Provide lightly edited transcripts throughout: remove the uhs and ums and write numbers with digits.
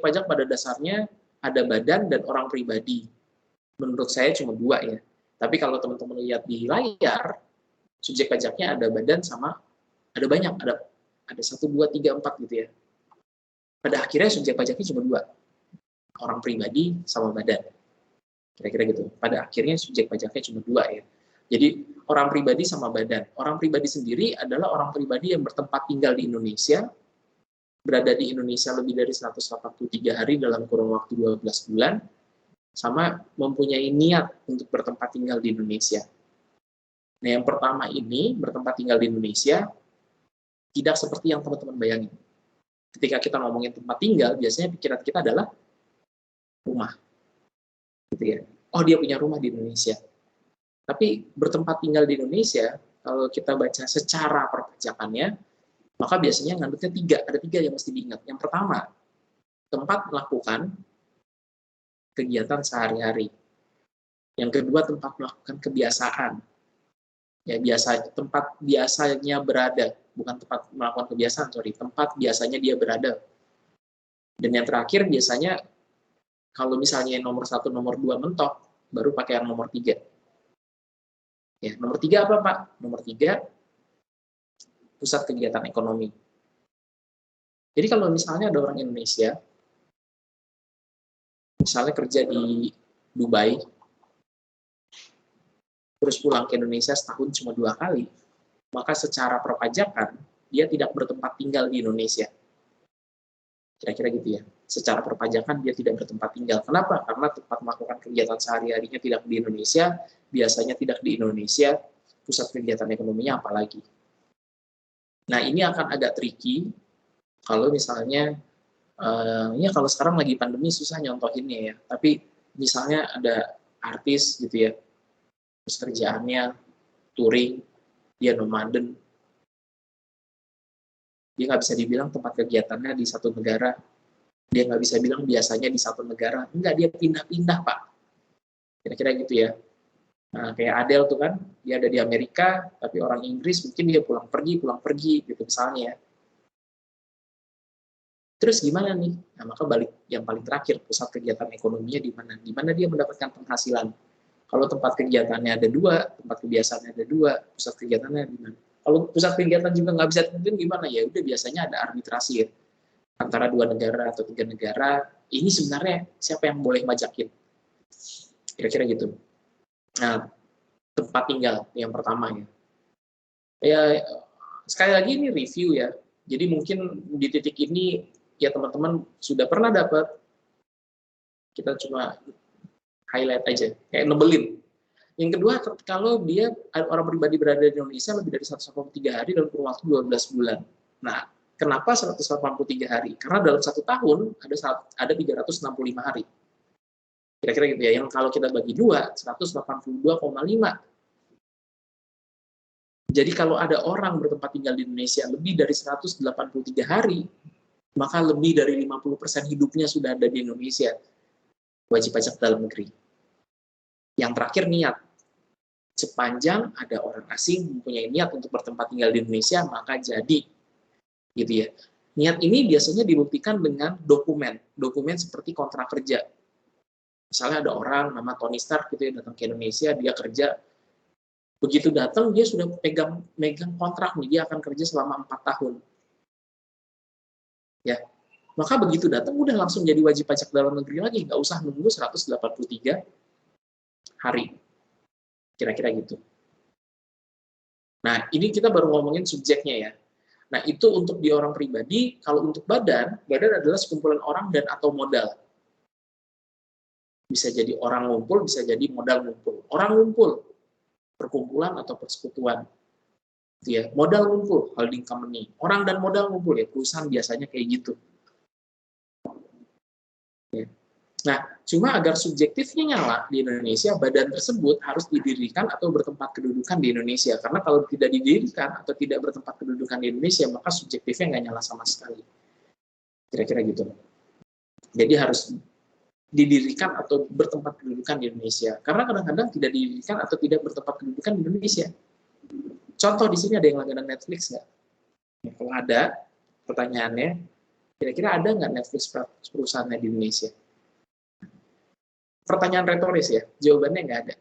pajak pada dasarnya ada badan dan orang pribadi. Menurut saya cuma dua ya. Tapi kalau teman-teman lihat di layar, subjek pajaknya ada badan sama ada banyak, ada 1, 2, 3, 4 gitu ya. Pada akhirnya subjek pajaknya cuma dua, orang pribadi sama badan. Kira-kira gitu. Pada akhirnya subjek pajaknya cuma dua ya. Jadi orang pribadi sama badan. Orang pribadi sendiri adalah orang pribadi yang bertempat tinggal di Indonesia, berada di Indonesia lebih dari 183 hari dalam kurun waktu 12 bulan, sama mempunyai niat untuk bertempat tinggal di Indonesia. Nah, yang pertama ini, bertempat tinggal di Indonesia, tidak seperti yang teman-teman bayangin. Ketika kita ngomongin tempat tinggal, biasanya pikiran kita adalah rumah. Gitu ya. Oh, dia punya rumah di Indonesia. Tapi bertempat tinggal di Indonesia, kalau kita baca secara perpajakannya, maka biasanya ngandungnya tiga. Ada tiga yang mesti diingat. Yang pertama, tempat melakukan kegiatan sehari-hari. Yang kedua, tempat melakukan kebiasaan. Ya, tempat biasanya berada, bukan tempat melakukan kebiasaan, tempat biasanya dia berada. Dan yang terakhir biasanya kalau misalnya nomor 1, nomor 2 mentok, baru pakai yang nomor 3. Ya, nomor 3 apa, Pak? Nomor 3, pusat kegiatan ekonomi. Jadi kalau misalnya ada orang Indonesia, misalnya kerja di Dubai, terus pulang ke Indonesia setahun cuma 2 kali, maka secara perpajakan, dia tidak bertempat tinggal di Indonesia. Kira-kira gitu ya. Secara perpajakan, dia tidak bertempat tinggal. Kenapa? Karena tempat melakukan kegiatan sehari-harinya tidak di Indonesia, biasanya tidak di Indonesia, pusat kegiatan ekonominya apalagi. Nah, ini akan agak tricky, kalau misalnya, ya kalau sekarang lagi pandemi susah nyontohinnya ya, tapi misalnya ada artis gitu ya, terus kerjaannya touring, dia nomaden, dia nggak bisa dibilang tempat kegiatannya di satu negara, dia nggak bisa bilang biasanya di satu negara, enggak, dia pindah-pindah, Pak. Kira-kira gitu ya. Nah, kayak Adele tuh kan, dia ada di Amerika, tapi orang Inggris mungkin dia pulang pergi, gitu misalnya ya. Terus gimana nih? Nah, maka balik yang paling terakhir, pusat kegiatan ekonominya di mana? Di mana dia mendapatkan penghasilan. Kalau tempat kegiatannya ada 2, tempat kebiasaannya ada 2, pusat kegiatannya di mana? Kalau pusat kegiatan juga nggak bisa tentuin gimana, ya udah biasanya ada arbitrasi ya, antara 2 negara atau 3 negara. Ini sebenarnya siapa yang boleh majakin? Kira-kira gitu. Nah, tempat tinggal yang pertama ya. Ya, sekali lagi ini review ya. Jadi mungkin di titik ini ya teman-teman sudah pernah dapat, kita cuma highlight aja, kayak nebelin. Yang kedua, kalau dia orang pribadi berada di Indonesia lebih dari 183 hari dalam kurun waktu 12 bulan. Nah, kenapa 183 hari? Karena dalam 1 tahun ada 365 hari. Kira-kira gitu ya. Yang kalau kita bagi 2, 182,5. Jadi kalau ada orang bertempat tinggal di Indonesia lebih dari 183 hari, maka lebih dari 50% hidupnya sudah ada di Indonesia. Wajib pajak dalam negeri. Yang terakhir, niat. Sepanjang ada orang asing mempunyai niat untuk bertempat tinggal di Indonesia, maka jadi. Gitu ya. Niat ini biasanya dibuktikan dengan dokumen. Dokumen seperti kontrak kerja. Misalnya ada orang nama Tony Stark gitu ya, datang ke Indonesia, dia kerja. Begitu datang, dia sudah megang kontrak nih, dia akan kerja selama 4 tahun. Ya. Maka begitu datang, udah langsung jadi wajib pajak dalam negeri lagi, nggak usah nunggu 183 hari. Kira-kira gitu. Nah, ini kita baru ngomongin subjeknya ya. Nah, itu untuk di orang pribadi. Kalau untuk badan adalah sekumpulan orang dan atau modal. Bisa jadi orang ngumpul, bisa jadi modal ngumpul. Orang ngumpul, perkumpulan atau persekutuan. Ya, modal ngumpul, holding company. Orang dan modal ngumpul ya, perusahaan biasanya kayak gitu. Ya. Nah, cuma agar subjektifnya nyala di Indonesia, badan tersebut harus didirikan atau bertempat kedudukan di Indonesia. Karena kalau tidak didirikan atau tidak bertempat kedudukan di Indonesia, maka subjektifnya nggak nyala sama sekali. Kira-kira gitu. Jadi harus didirikan atau bertempat kedudukan di Indonesia. Karena kadang-kadang tidak didirikan atau tidak bertempat kedudukan di Indonesia. Contoh di sini ada yang langganan Netflix nggak? Ya, kalau ada, pertanyaannya, Kira-kira ada nggak Netflix perusahaannya di Indonesia? Pertanyaan retoris ya, jawabannya nggak ada.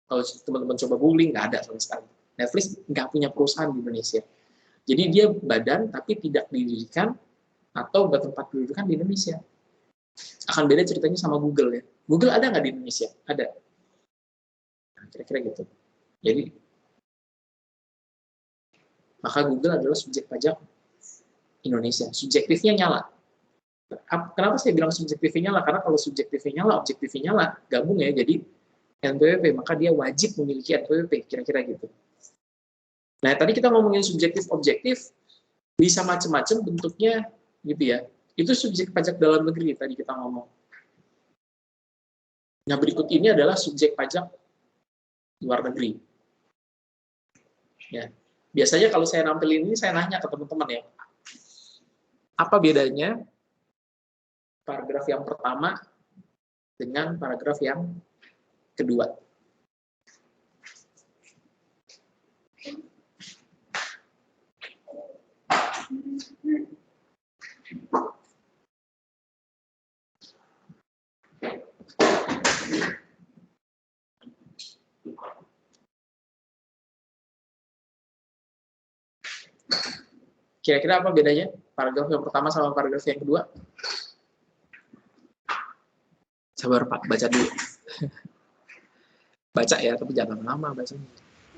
Kalau teman-teman coba googling, nggak ada sama sekali. Netflix nggak punya perusahaan di Indonesia. Jadi dia badan tapi tidak didirikan atau bertempat kedudukan di Indonesia. Akan beda ceritanya sama Google ya. Google ada nggak di Indonesia? Ada. Nah, kira-kira gitu. Jadi, maka Google adalah subjek pajak Indonesia. Subjektifnya nyala. Kenapa saya bilang subjektifnya nyala? Karena kalau subjektifnya nyala, objektifnya nyala, gabung ya, jadi NPWP, maka dia wajib memiliki NPWP, kira-kira gitu. Nah, tadi kita ngomongin subjektif objektif, bisa macam-macam bentuknya gitu ya. Itu subjek pajak dalam negeri tadi kita ngomong. Nah, berikut ini adalah subjek pajak luar negeri. Ya. Biasanya kalau saya nampilin ini, saya nanya ke teman-teman ya, apa bedanya paragraf yang pertama dengan paragraf yang kedua? Kira-kira apa bedanya paragraf yang pertama sama paragraf yang kedua? Sabar Pak, baca dulu. Baca ya, tapi jangan lama bacanya.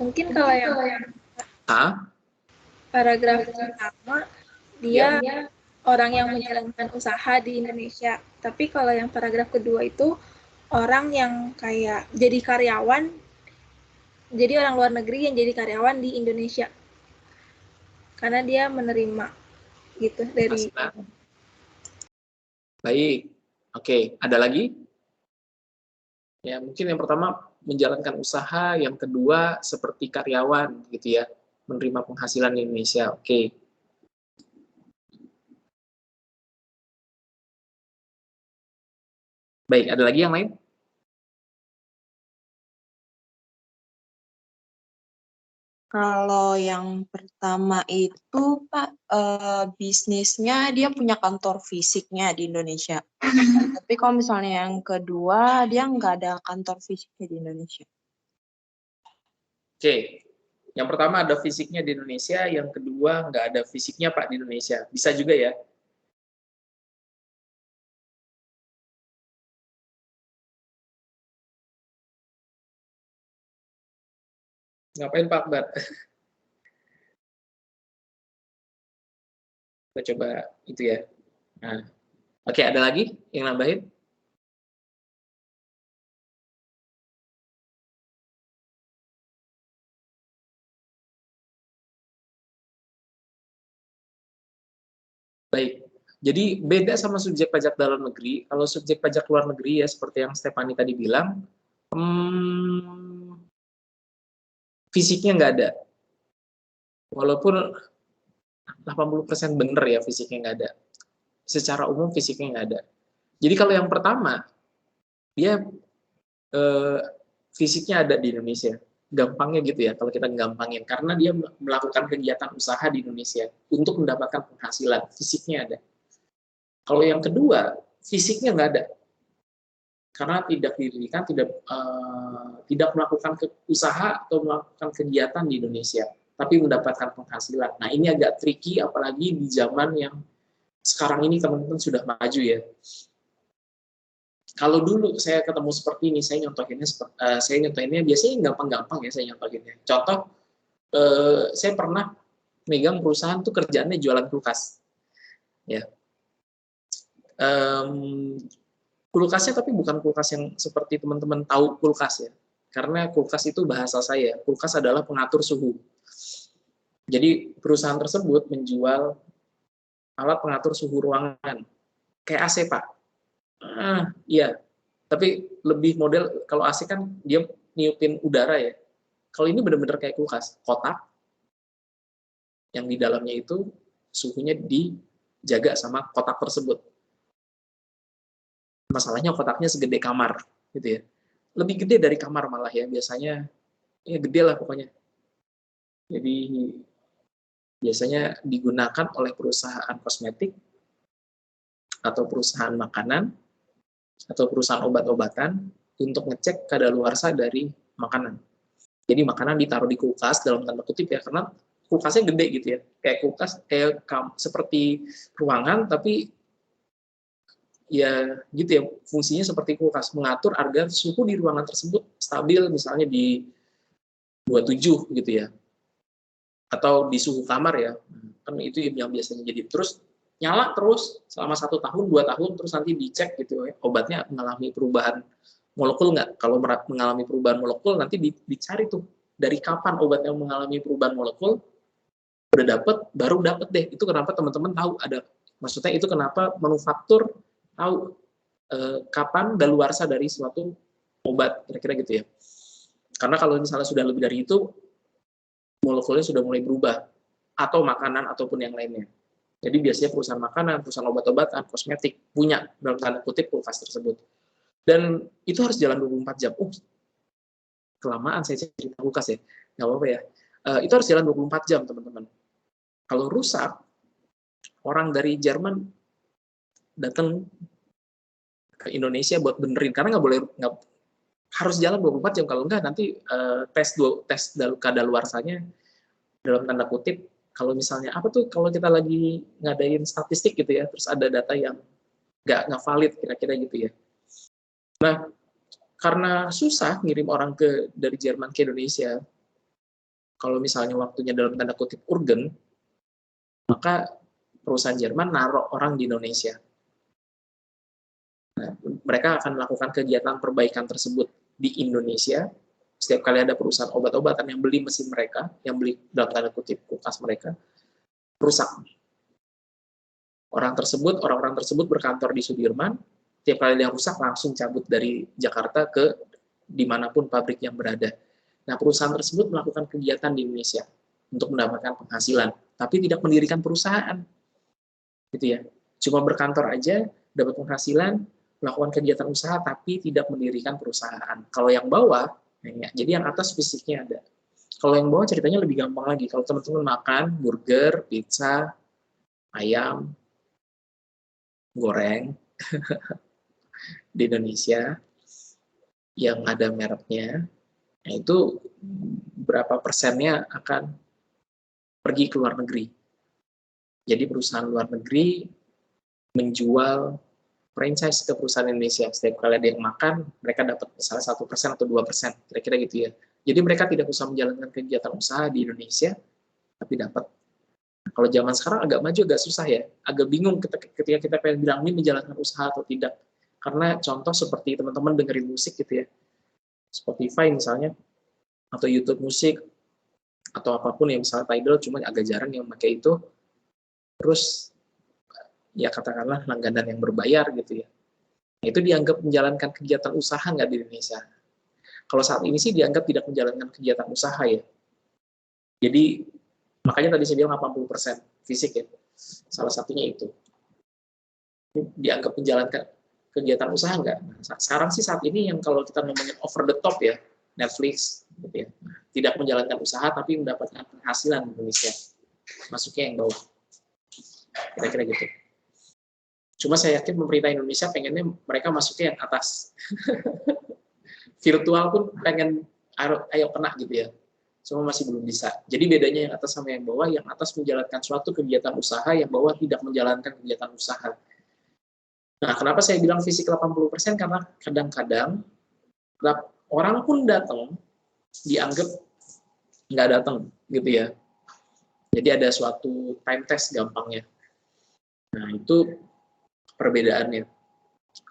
Mungkin kalau yang paragraf pertama, dia orang yang menjalankan usaha di Indonesia. Tapi kalau yang paragraf kedua itu orang yang kayak jadi karyawan, jadi orang luar negeri yang jadi karyawan di Indonesia. Karena dia menerima gitu dari. Baik. Oke, ada lagi? Ya, mungkin yang pertama menjalankan usaha, yang kedua seperti karyawan gitu ya, menerima penghasilan di Indonesia. Oke. Baik, ada lagi yang lain? Kalau yang pertama itu Pak, bisnisnya dia punya kantor fisiknya di Indonesia. Tapi kalau misalnya yang kedua, dia nggak ada kantor fisiknya di Indonesia. Oke, yang pertama ada fisiknya di Indonesia, yang kedua nggak ada fisiknya Pak di Indonesia. Bisa juga ya? Ngapain Pak Akbar? Kita coba itu ya. Nah, oke, ada lagi yang nambahin? Baik, jadi beda sama subjek pajak dalam negeri. Kalau subjek pajak luar negeri ya seperti yang Stephanie tadi bilang, fisiknya nggak ada. Walaupun 80% benar ya fisiknya nggak ada. Secara umum fisiknya nggak ada. Jadi kalau yang pertama, dia fisiknya ada di Indonesia. Gampangnya gitu ya, kalau kita gampangin. Karena dia melakukan kegiatan usaha di Indonesia untuk mendapatkan penghasilan. Fisiknya ada. Kalau yang kedua, fisiknya nggak ada. Karena tidak didirikan, tidak melakukan usaha atau melakukan kegiatan di Indonesia, tapi mendapatkan penghasilan. Nah, ini agak tricky, apalagi di zaman yang sekarang ini teman-teman sudah maju ya. Kalau dulu saya ketemu seperti ini, saya nyontohinnya biasanya gampang-gampang ya saya nyontohinnya. Contoh, saya pernah megang perusahaan tuh kerjaannya jualan kulkas. Ya. Kulkasnya tapi bukan kulkas yang seperti teman-teman tahu kulkas ya. Karena kulkas itu bahasa saya. Kulkas adalah pengatur suhu. Jadi perusahaan tersebut menjual alat pengatur suhu ruangan. Kayak AC, Pak. Iya. Tapi lebih model, kalau AC kan dia niupin udara ya. Kalau ini benar-benar kayak kulkas. Kotak yang di dalamnya itu suhunya dijaga sama kotak tersebut. Masalahnya kotaknya segede kamar gitu ya, lebih gede dari kamar malah ya biasanya, ya gede lah pokoknya. Jadi biasanya digunakan oleh perusahaan kosmetik atau perusahaan makanan atau perusahaan obat-obatan untuk ngecek kadaluarsa dari makanan. Jadi makanan ditaruh di kulkas dalam tanda kutip ya, karena kulkasnya gede gitu ya, kayak kulkas kayak seperti ruangan, tapi ya gitu ya, fungsinya seperti kulkas, mengatur agar suhu di ruangan tersebut stabil, misalnya di 27 gitu ya, atau di suhu kamar ya, kan itu yang biasanya jadi. Terus nyala terus selama 1 tahun 2 tahun, terus nanti dicek gitu ya, obatnya mengalami perubahan molekul nggak. Kalau mengalami perubahan molekul, nanti dicari tuh dari kapan obat yang mengalami perubahan molekul, udah dapet, baru dapet deh. Itu kenapa teman-teman tahu ada, maksudnya itu kenapa manufaktur tahu kapan daluarsa dari suatu obat, kira-kira gitu ya. Karena kalau misalnya sudah lebih dari itu, molekulnya sudah mulai berubah, atau makanan ataupun yang lainnya. Jadi biasanya perusahaan makanan, perusahaan obat-obatan, kosmetik punya dalam tanda kutip kulkas tersebut. Dan itu harus jalan 24 jam. Kelamaan saya cerita kulkas ya, nggak apa-apa ya. Itu harus jalan 24 jam, teman-teman. Kalau rusak, orang dari Jerman datang ke Indonesia buat benerin, karena nggak harus jalan 24 jam, kalau enggak nanti tes kadaluarsanya dalam tanda kutip, kalau misalnya apa tuh, kalau kita lagi ngadain statistik gitu ya, terus ada data yang nggak valid, kira-kira gitu ya. Nah, karena susah ngirim orang dari Jerman ke Indonesia, kalau misalnya waktunya dalam tanda kutip urgen, maka perusahaan Jerman naruh orang di Indonesia. Nah, mereka akan melakukan kegiatan perbaikan tersebut di Indonesia. Setiap kali ada perusahaan obat-obatan yang beli mesin mereka, yang beli dalam tanda kutip kulkas mereka, rusak. Orang-orang tersebut berkantor di Sudirman, setiap kali yang rusak langsung cabut dari Jakarta ke dimanapun pabrik yang berada. Nah, perusahaan tersebut melakukan kegiatan di Indonesia untuk mendapatkan penghasilan, tapi tidak mendirikan perusahaan, gitu ya. Cuma berkantor aja, dapat penghasilan, melakukan kegiatan usaha, tapi tidak mendirikan perusahaan. Kalau yang bawah, jadi yang atas fisiknya ada. Kalau yang bawah ceritanya lebih gampang lagi. Kalau teman-teman makan burger, pizza, ayam, goreng di Indonesia yang ada mereknya, nah itu berapa persennya akan pergi ke luar negeri. Jadi perusahaan luar negeri menjual franchise ke perusahaan Indonesia. Setiap kali ada yang makan, mereka dapat misalnya 1% atau 2%, kira-kira gitu ya. Jadi mereka tidak usah menjalankan kegiatan usaha di Indonesia, tapi dapat. Kalau zaman sekarang agak maju, agak susah ya. Agak bingung ketika kita pengen bilang ini menjalankan usaha atau tidak. Karena contoh seperti teman-teman dengerin musik gitu ya. Spotify misalnya, atau YouTube musik, atau apapun yang misalnya Tidal, cuma agak jarang yang pakai itu. Terus, ya katakanlah langganan yang berbayar gitu ya. Itu dianggap menjalankan kegiatan usaha nggak di Indonesia? Kalau saat ini sih dianggap tidak menjalankan kegiatan usaha ya. Jadi, makanya tadi saya bilang 80% fisik ya. Salah satunya itu. Dianggap menjalankan kegiatan usaha nggak? Nah, sekarang sih saat ini yang kalau kita ngomongin over the top ya, Netflix, gitu ya. Tidak menjalankan usaha tapi mendapatkan penghasilan di Indonesia. Masuknya yang bawah. Kira-kira gitu. Cuma saya yakin pemerintah Indonesia pengennya mereka masuknya yang atas. Virtual pun pengen ayo kena gitu ya. Cuma masih belum bisa. Jadi bedanya yang atas sama yang bawah, yang atas menjalankan suatu kegiatan usaha, yang bawah tidak menjalankan kegiatan usaha. Nah, kenapa saya bilang fisik 80%? Karena kadang-kadang orang pun datang, dianggap nggak datang, gitu ya. Jadi ada suatu time test gampangnya. Nah, itu perbedaannya.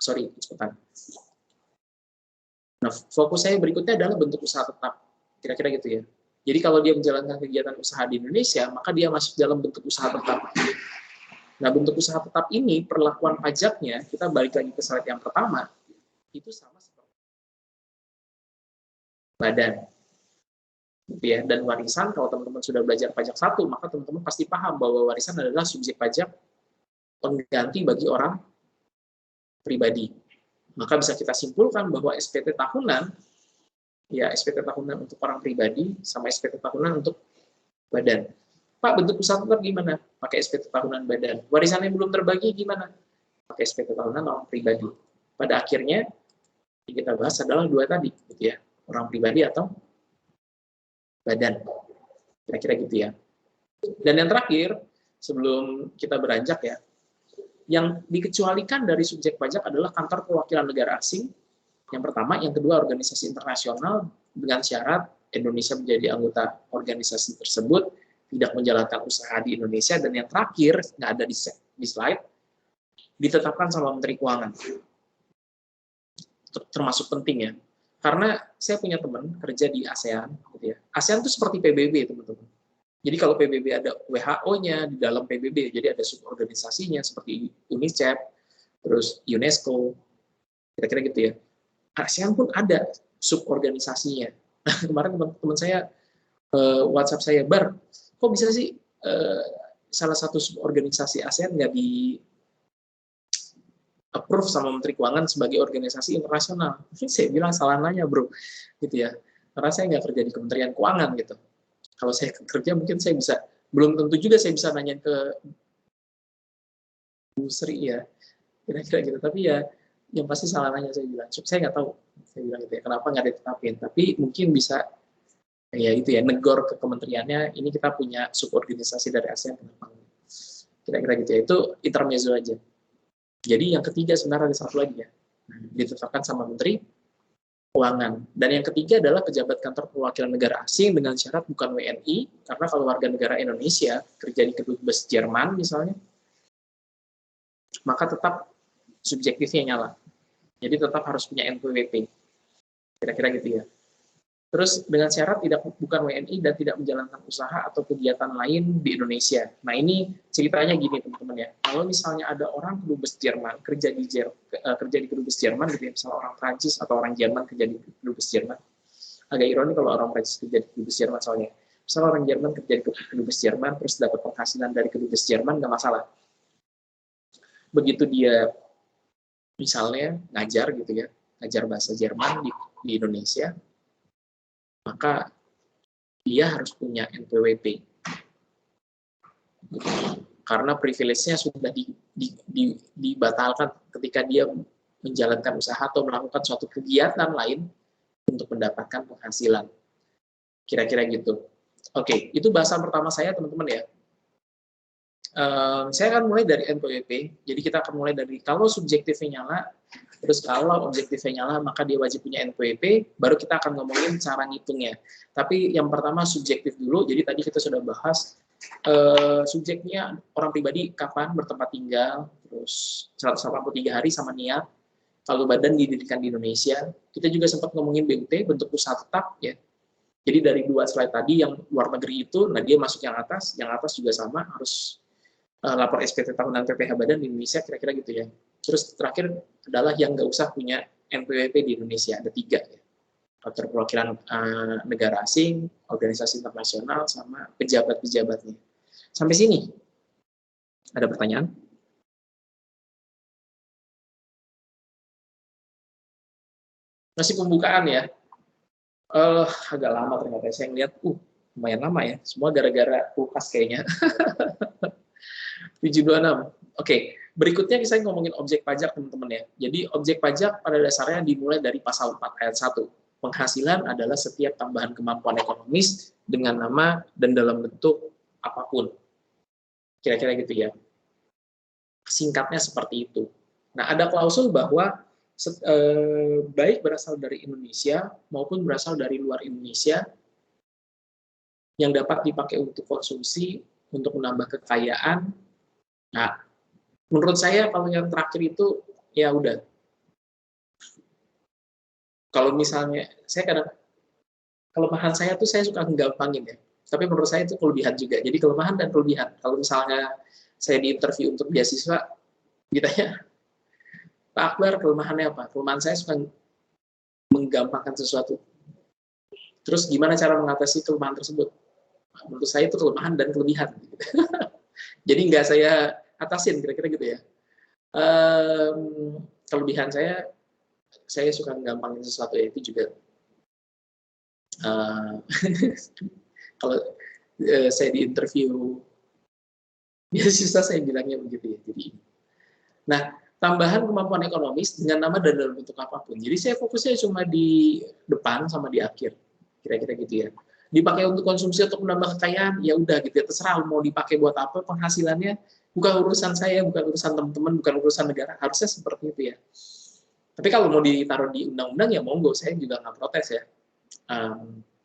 Sorry, cepetan. Nah, fokus saya berikutnya adalah bentuk usaha tetap. Kira-kira gitu ya. Jadi kalau dia menjalankan kegiatan usaha di Indonesia, maka dia masuk dalam bentuk usaha tetap. Nah, bentuk usaha tetap ini, perlakuan pajaknya, kita balik lagi ke slide yang pertama, itu sama seperti badan. Gitu ya. Dan warisan, kalau teman-teman sudah belajar pajak 1, maka teman-teman pasti paham bahwa warisan adalah subjek pajak pengganti bagi orang pribadi. Maka bisa kita simpulkan bahwa SPT tahunan, ya SPT tahunan untuk orang pribadi, sama SPT tahunan untuk badan. Pak, bentuk usaha tetap gimana? Pakai SPT tahunan badan. Warisannya belum terbagi gimana? Pakai SPT tahunan orang pribadi. Pada akhirnya yang kita bahas adalah dua tadi, gitu ya, orang pribadi atau badan. Kira-kira gitu ya. Dan yang terakhir, sebelum kita beranjak ya, yang dikecualikan dari subjek pajak adalah kantor perwakilan negara asing. Yang pertama, yang kedua organisasi internasional dengan syarat Indonesia menjadi anggota organisasi tersebut, tidak menjalankan usaha di Indonesia, dan yang terakhir, nggak ada di slide, ditetapkan sama Menteri Keuangan. Termasuk penting ya, karena saya punya teman kerja di ASEAN, gitu ya. ASEAN itu seperti PBB, teman-teman. Jadi kalau PBB ada WHO-nya di dalam PBB, jadi ada suborganisasinya seperti UNICEF, terus UNESCO, kira-kira gitu ya. ASEAN pun ada suborganisasinya. Kemarin teman saya WhatsApp saya, Bar, kok bisa sih salah satu suborganisasi ASEAN nggak di approve sama Menteri Keuangan sebagai organisasi internasional? Saya bilang salah nanya, bro, gitu ya. Karena saya nggak kerja di Kementerian Keuangan gitu. Kalau saya kerja mungkin saya bisa, belum tentu juga saya bisa nanya ke Bu Sri ya, kira-kira gitu. Tapi ya, yang pasti salah nanya, saya bilang. Saya nggak tahu, saya bilang gitu ya, kenapa nggak ditetapin. Tapi mungkin bisa, ya itu ya, negor ke kementeriannya, ini kita punya suborganisasi dari ASEAN, kenapa? Kira-kira gitu ya, itu intermezzo aja. Jadi yang ketiga sebenarnya ada satu lagi ya, ditetapkan sama Menteri Keuangan. Dan yang ketiga adalah pejabat kantor perwakilan negara asing dengan syarat bukan WNI, karena kalau warga negara Indonesia kerja di kedubes Jerman misalnya, maka tetap subjektifnya nyala. Jadi tetap harus punya NPWP. Kira-kira gitu ya. Terus dengan syarat bukan WNI dan tidak menjalankan usaha atau kegiatan lain di Indonesia. Nah ini ceritanya gini teman-teman ya. Kalau misalnya ada orang kedubes Jerman kerja di kedubes Jerman, gitu ya, misalnya orang Prancis atau orang Jerman kerja di kedubes Jerman. Agak ironi kalau orang Prancis kerja di kedubes Jerman soalnya. Misalnya orang Jerman kerja di kedubes Jerman terus dapat penghasilan dari kedubes Jerman, nggak masalah. Begitu dia misalnya ngajar gitu ya, ngajar bahasa Jerman di Indonesia, maka dia harus punya NPWP. Karena privilege-nya sudah dibatalkan ketika dia menjalankan usaha atau melakukan suatu kegiatan lain untuk mendapatkan penghasilan. Kira-kira gitu. Oke, itu bahasan pertama saya, teman-teman ya. Saya akan mulai dari NPWP. Jadi kita akan mulai dari kalau subjektifnya nyala, terus kalau objektifnya nyala, maka dia wajib punya NPWP, baru kita akan ngomongin cara ngitungnya. Tapi yang pertama subjektif dulu, jadi tadi kita sudah bahas subjeknya orang pribadi kapan bertempat tinggal, terus 183 hari sama niat, kalau badan didirikan di Indonesia. Kita juga sempat ngomongin BUT, bentuk usaha tetap ya. Jadi dari dua slide tadi yang luar negeri itu, nah dia masuk yang atas juga sama, harus lapor SPT tahunan PPh badan di Indonesia, kira-kira gitu ya. Terus terakhir adalah yang nggak usah punya NPWP di Indonesia, ada 3 ya. Kantor perwakilan negara asing, organisasi internasional, sama pejabat-pejabatnya. Sampai sini, ada pertanyaan? Masih pembukaan ya? Agak lama ternyata, saya ngeliat, lumayan lama ya, semua gara-gara kulkas kayaknya. 726. Oke, berikutnya saya ngomongin objek pajak, teman-teman ya. Jadi objek pajak pada dasarnya dimulai dari pasal 4 ayat 1. Penghasilan adalah setiap tambahan kemampuan ekonomis dengan nama dan dalam bentuk apapun. Kira-kira gitu ya. Singkatnya seperti itu. Nah, ada klausul bahwa baik berasal dari Indonesia maupun berasal dari luar Indonesia yang dapat dipakai untuk konsumsi, untuk menambah kekayaan. Nah, menurut saya kalau yang terakhir itu ya udah. Kalau misalnya kelemahan saya tuh saya suka nggampangin ya. Tapi menurut saya itu kelebihan juga. Jadi kelemahan dan kelebihan. Kalau misalnya saya di interview untuk beasiswa, ditanya, Pak Akbar kelemahannya apa? Kelemahan saya suka menggampangkan sesuatu. Terus gimana cara mengatasi kelemahan tersebut? Menurut saya itu kelemahan dan kelebihan. Jadi nggak saya atasin, kira-kira gitu ya. Kelebihan saya suka gampangin sesuatu ya, itu juga kalau saya di interview beasiswa saya bilangnya begitu ya. Jadi, nah tambahan kemampuan ekonomis dengan nama dan dalam bentuk apapun. Jadi saya fokusnya cuma di depan sama di akhir, kira-kira gitu ya. Dipakai untuk konsumsi atau menambah kekayaan, ya udah gitu ya, terserah mau dipakai buat apa, penghasilannya bukan urusan saya, bukan urusan teman-teman, bukan urusan negara, harusnya seperti itu ya. Tapi kalau mau ditaruh di undang-undang ya monggo, saya juga nggak protes ya,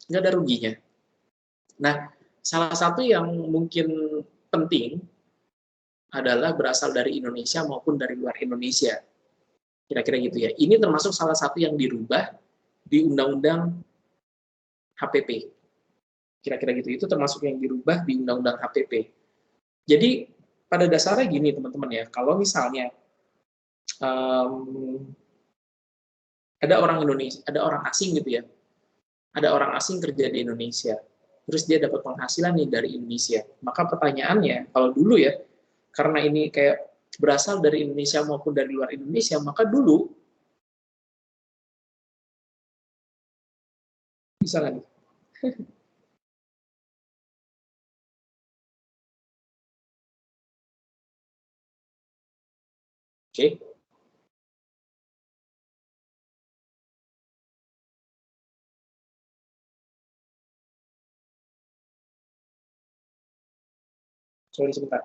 nggak ada ruginya. Nah, salah satu yang mungkin penting adalah berasal dari Indonesia maupun dari luar Indonesia. Kira-kira gitu ya. Ini termasuk salah satu yang dirubah di Undang-Undang HPP. Kira-kira gitu. Itu termasuk yang dirubah di Undang-Undang HPP. Jadi, pada dasarnya gini teman-teman ya, kalau misalnya ada orang Indonesia, ada orang asing gitu ya, ada orang asing kerja di Indonesia, terus dia dapat penghasilan nih dari Indonesia. Maka pertanyaannya, kalau dulu ya, karena ini kayak berasal dari Indonesia maupun dari luar Indonesia, maka dulu bisa nggak nih? Oke. Sorry sebentar.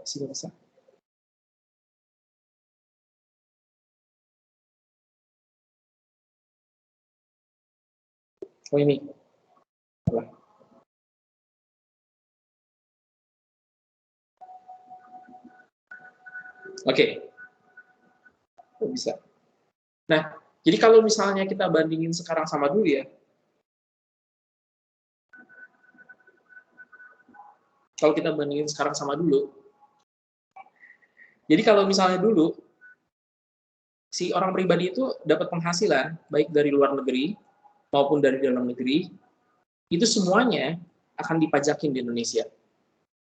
Sini bisa. Oh ini. Oke. Oh, bisa. Nah, jadi kalau misalnya kita bandingin sekarang sama dulu ya, kalau kita bandingin sekarang sama dulu, jadi kalau misalnya dulu, si orang pribadi itu dapat penghasilan, baik dari luar negeri maupun dari dalam negeri, itu semuanya akan dipajakin di Indonesia.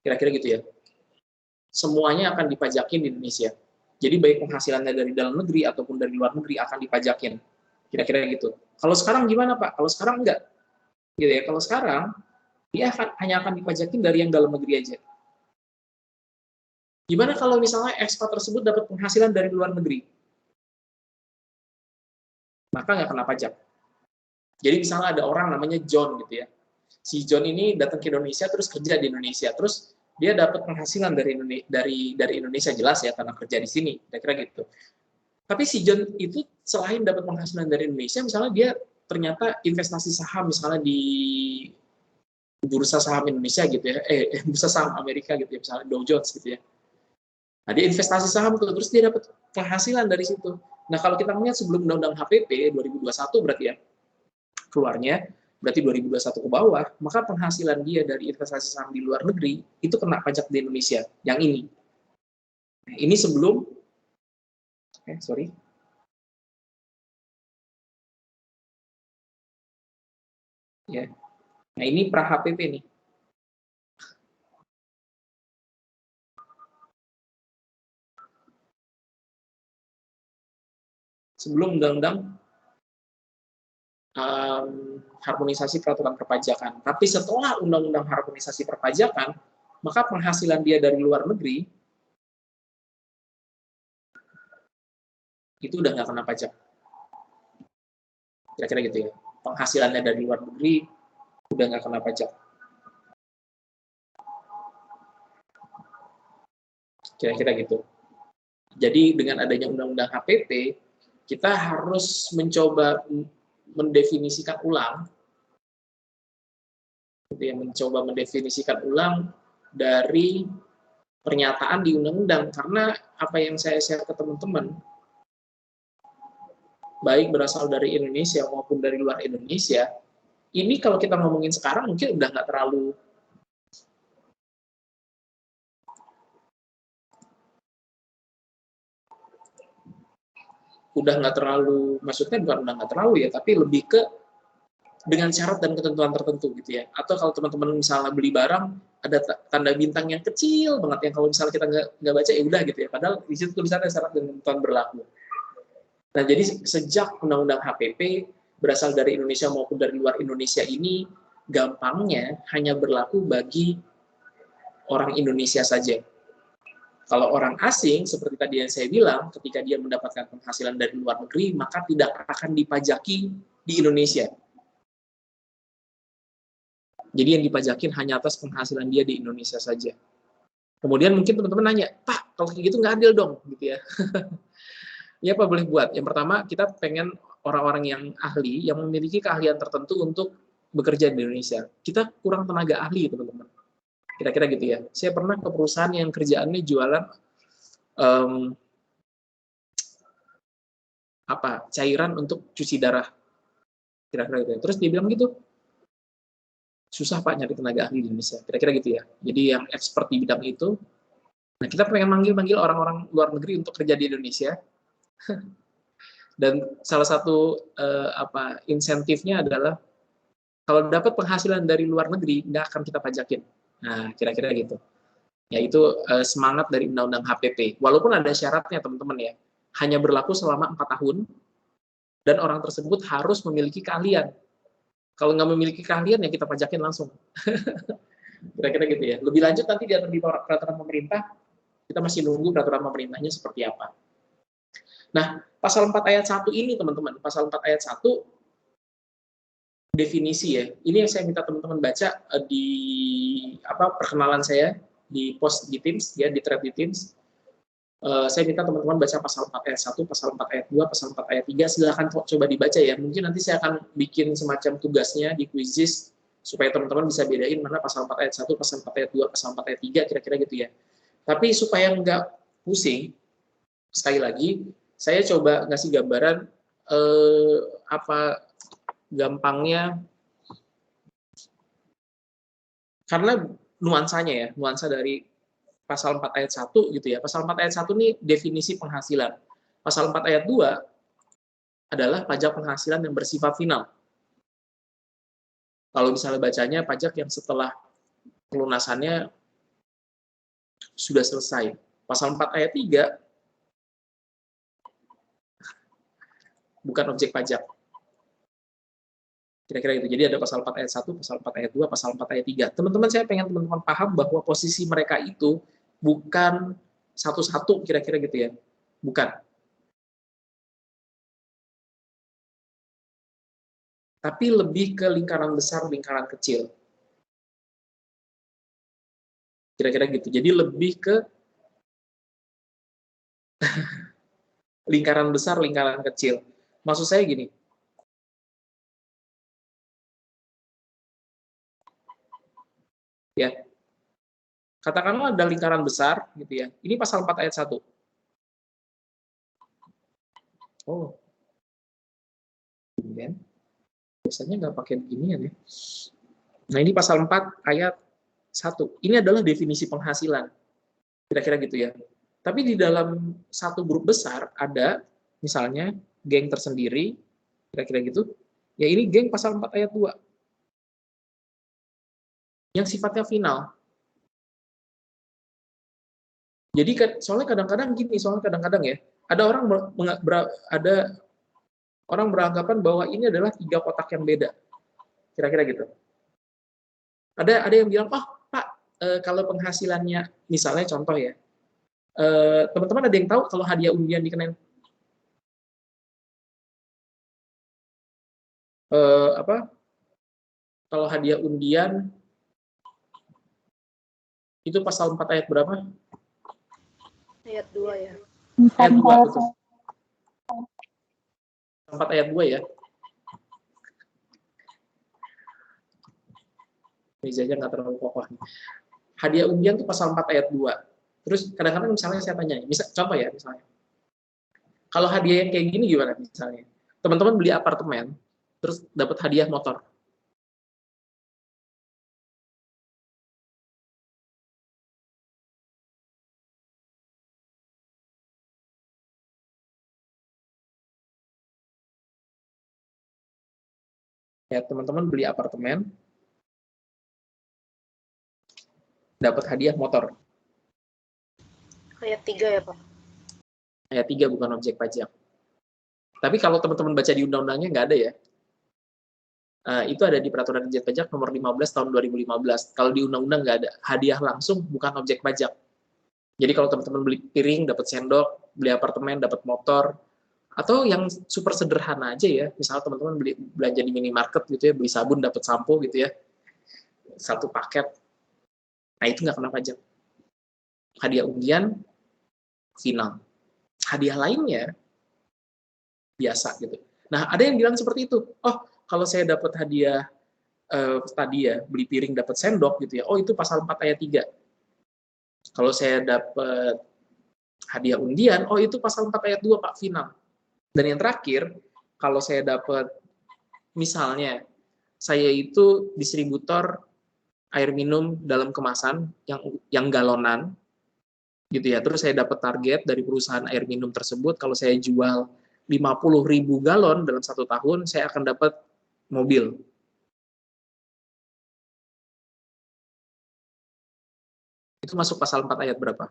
Kira-kira gitu ya. Semuanya akan dipajakin di Indonesia. Jadi baik penghasilannya dari dalam negeri ataupun dari luar negeri akan dipajakin. Kira-kira gitu. Kalau sekarang gimana Pak? Kalau sekarang enggak. Gitu ya. Kalau sekarang dia hanya akan dipajakin dari yang dalam negeri aja. Gimana kalau misalnya ekspat tersebut dapat penghasilan dari luar negeri? Maka nggak kena pajak. Jadi misalnya ada orang namanya John gitu ya. Si John ini datang ke Indonesia terus kerja di Indonesia. Terus dia dapat penghasilan dari Indonesia, jelas ya karena kerja di sini, kira-kira gitu. Tapi si John itu selain dapat penghasilan dari Indonesia, misalnya dia ternyata investasi saham misalnya di bursa saham Indonesia gitu ya, bursa saham Amerika gitu ya, misalnya Dow Jones gitu ya. Nah, dia investasi saham tuh, terus dia dapat penghasilan dari situ. Nah, kalau kita melihat sebelum Undang-Undang HPP 2021 berarti ya, keluarnya, berarti 2021 ke bawah, maka penghasilan dia dari investasi saham di luar negeri, itu kena pajak di Indonesia, yang ini. Nah, ini sebelum, sorry. Ya. Nah, ini pra-HPP nih. Sebelum Undang-Undang harmonisasi peraturan perpajakan. Tapi setelah Undang-Undang harmonisasi perpajakan, maka penghasilan dia dari luar negeri itu udah nggak kena pajak. Kira-kira gitu ya. Penghasilannya dari luar negeri udah nggak kena pajak. Kira-kira gitu. Jadi dengan adanya Undang-Undang HPP, kita harus mencoba mendefinisikan ulang, gitu ya, mencoba mendefinisikan ulang dari pernyataan di undang-undang, karena apa yang saya share ke teman-teman, baik berasal dari Indonesia maupun dari luar Indonesia, ini kalau kita ngomongin sekarang mungkin udah nggak terlalu maksudnya bukan udah nggak terlalu ya, tapi lebih ke dengan syarat dan ketentuan tertentu gitu ya. Atau kalau teman-teman misalnya beli barang ada tanda bintang yang kecil banget yang kalau misalnya kita nggak baca ya udah gitu ya. Padahal di situ tulisannya syarat dan ketentuan berlaku. Nah, jadi sejak Undang-Undang HPP berasal dari Indonesia maupun dari luar Indonesia ini, gampangnya hanya berlaku bagi orang Indonesia saja. Kalau orang asing, seperti tadi yang saya bilang, ketika dia mendapatkan penghasilan dari luar negeri, maka tidak akan dipajaki di Indonesia. Jadi yang dipajakin hanya atas penghasilan dia di Indonesia saja. Kemudian mungkin teman-teman nanya, Pak, kalau kayak gitu nggak adil dong, gitu ya. Ya apa boleh buat? Yang pertama, kita pengen orang-orang yang ahli, yang memiliki keahlian tertentu untuk bekerja di Indonesia. Kita kurang tenaga ahli, teman-teman. Kira-kira gitu ya. Saya pernah ke perusahaan yang kerjaannya jualan cairan untuk cuci darah. Kira-kira gitu ya. Terus dia bilang gitu, susah Pak nyari tenaga ahli di Indonesia. Kira-kira gitu ya. Jadi yang expert di bidang itu, nah kita pengen manggil orang-orang luar negeri untuk kerja di Indonesia. Dan salah satu insentifnya adalah kalau dapat penghasilan dari luar negeri, nggak akan kita pajakin. Nah, kira-kira gitu. Yaitu semangat dari Undang-Undang HPP. Walaupun ada syaratnya, teman-teman ya. Hanya berlaku selama 4 tahun, dan orang tersebut harus memiliki keahlian. Kalau nggak memiliki keahlian, ya kita pajakin langsung. Kira-kira gitu ya. Lebih lanjut nanti diatur di peraturan pemerintah, kita masih nunggu peraturan pemerintahnya seperti apa. Nah, pasal 4 ayat 1 ini, teman-teman. Pasal 4 ayat 1, definisi ya. Ini yang saya minta teman-teman baca di perkenalan saya di post di Teams ya, di thread di Teams. Saya minta teman-teman baca pasal 4 ayat 1, pasal 4 ayat 2, pasal 4 ayat 3. Silakan coba dibaca ya. Mungkin nanti saya akan bikin semacam tugasnya di Quizizz supaya teman-teman bisa bedain mana pasal 4 ayat 1, pasal 4 ayat 2, pasal 4 ayat 3, kira-kira gitu ya. Tapi supaya nggak pusing, sekali lagi saya coba ngasih gambaran gampangnya, karena nuansanya ya, nuansa dari pasal 4 ayat 1 gitu ya. Pasal 4 ayat 1 ini definisi penghasilan. Pasal 4 ayat 2 adalah pajak penghasilan yang bersifat final. Kalau misalnya bacanya pajak yang setelah pelunasannya sudah selesai. Pasal 4 ayat 3 bukan objek pajak. Kira-kira itu. Jadi ada pasal 4 ayat 1, pasal 4 ayat 2, pasal 4 ayat 3. Teman-teman, saya pengen teman-teman paham bahwa posisi mereka itu bukan satu-satu, kira-kira gitu ya. Bukan. Tapi lebih ke lingkaran besar, lingkaran kecil. Kira-kira gitu. Jadi lebih ke lingkaran besar, lingkaran kecil. Maksud saya gini, ya, katakanlah ada lingkaran besar, gitu ya. Ini pasal 4 ayat 1. Oh, kemudian biasanya nggak pakai beginian ya. Nah, ini pasal 4 ayat 1. Ini adalah definisi penghasilan. Kira-kira gitu ya. Tapi di dalam satu grup besar ada, misalnya, geng tersendiri, kira-kira gitu. Ya, ini geng pasal 4 ayat 2. Yang sifatnya final. Jadi soalnya kadang-kadang gini, ya, ada orang beranggapan bahwa ini adalah 3 kotak yang beda. Kira-kira gitu. Ada yang bilang, "Oh, Pak, kalau penghasilannya," misalnya contoh ya, teman-teman ada yang tahu kalau hadiah undian dikenain kalau hadiah undian itu pasal 4 ayat berapa? Ayat 2 ya. Ayat 2, betul. 4 ayat 2 ya. Mejanya nggak terlalu kokoh. Hadiah undian itu pasal 4 ayat 2. Terus kadang-kadang misalnya saya tanya, contoh ya misalnya. Kalau hadiah yang kayak gini gimana misalnya? Teman-teman beli apartemen, terus dapat hadiah motor. Ya, teman-teman beli apartemen, dapat hadiah motor. Ayat 3 ya, Pak? Ayat 3 bukan objek pajak. Tapi kalau teman-teman baca di undang-undangnya nggak ada ya. Itu ada di Peraturan Dirjen Pajak nomor 15 tahun 2015. Kalau di undang-undang nggak ada. Hadiah langsung bukan objek pajak. Jadi kalau teman-teman beli piring, dapat sendok, beli apartemen, dapat motor, atau yang super sederhana aja ya, misalnya teman-teman belanja di minimarket gitu ya, beli sabun, dapat sampo gitu ya, satu paket, nah itu nggak kena pajak. Hadiah undian, final. Hadiah lainnya, biasa gitu. Nah, ada yang bilang seperti itu, oh kalau saya dapat hadiah tadi ya, beli piring dapat sendok gitu ya, oh itu pasal 4 ayat 3. Kalau saya dapat hadiah undian, oh itu pasal 4 ayat 2 Pak, final. Dan yang terakhir, kalau saya dapat, misalnya, saya itu distributor air minum dalam kemasan yang galonan, gitu ya. Terus saya dapat target dari perusahaan air minum tersebut, kalau saya jual 50.000 galon dalam 1 tahun, saya akan dapat mobil. Itu masuk pasal 4 ayat berapa?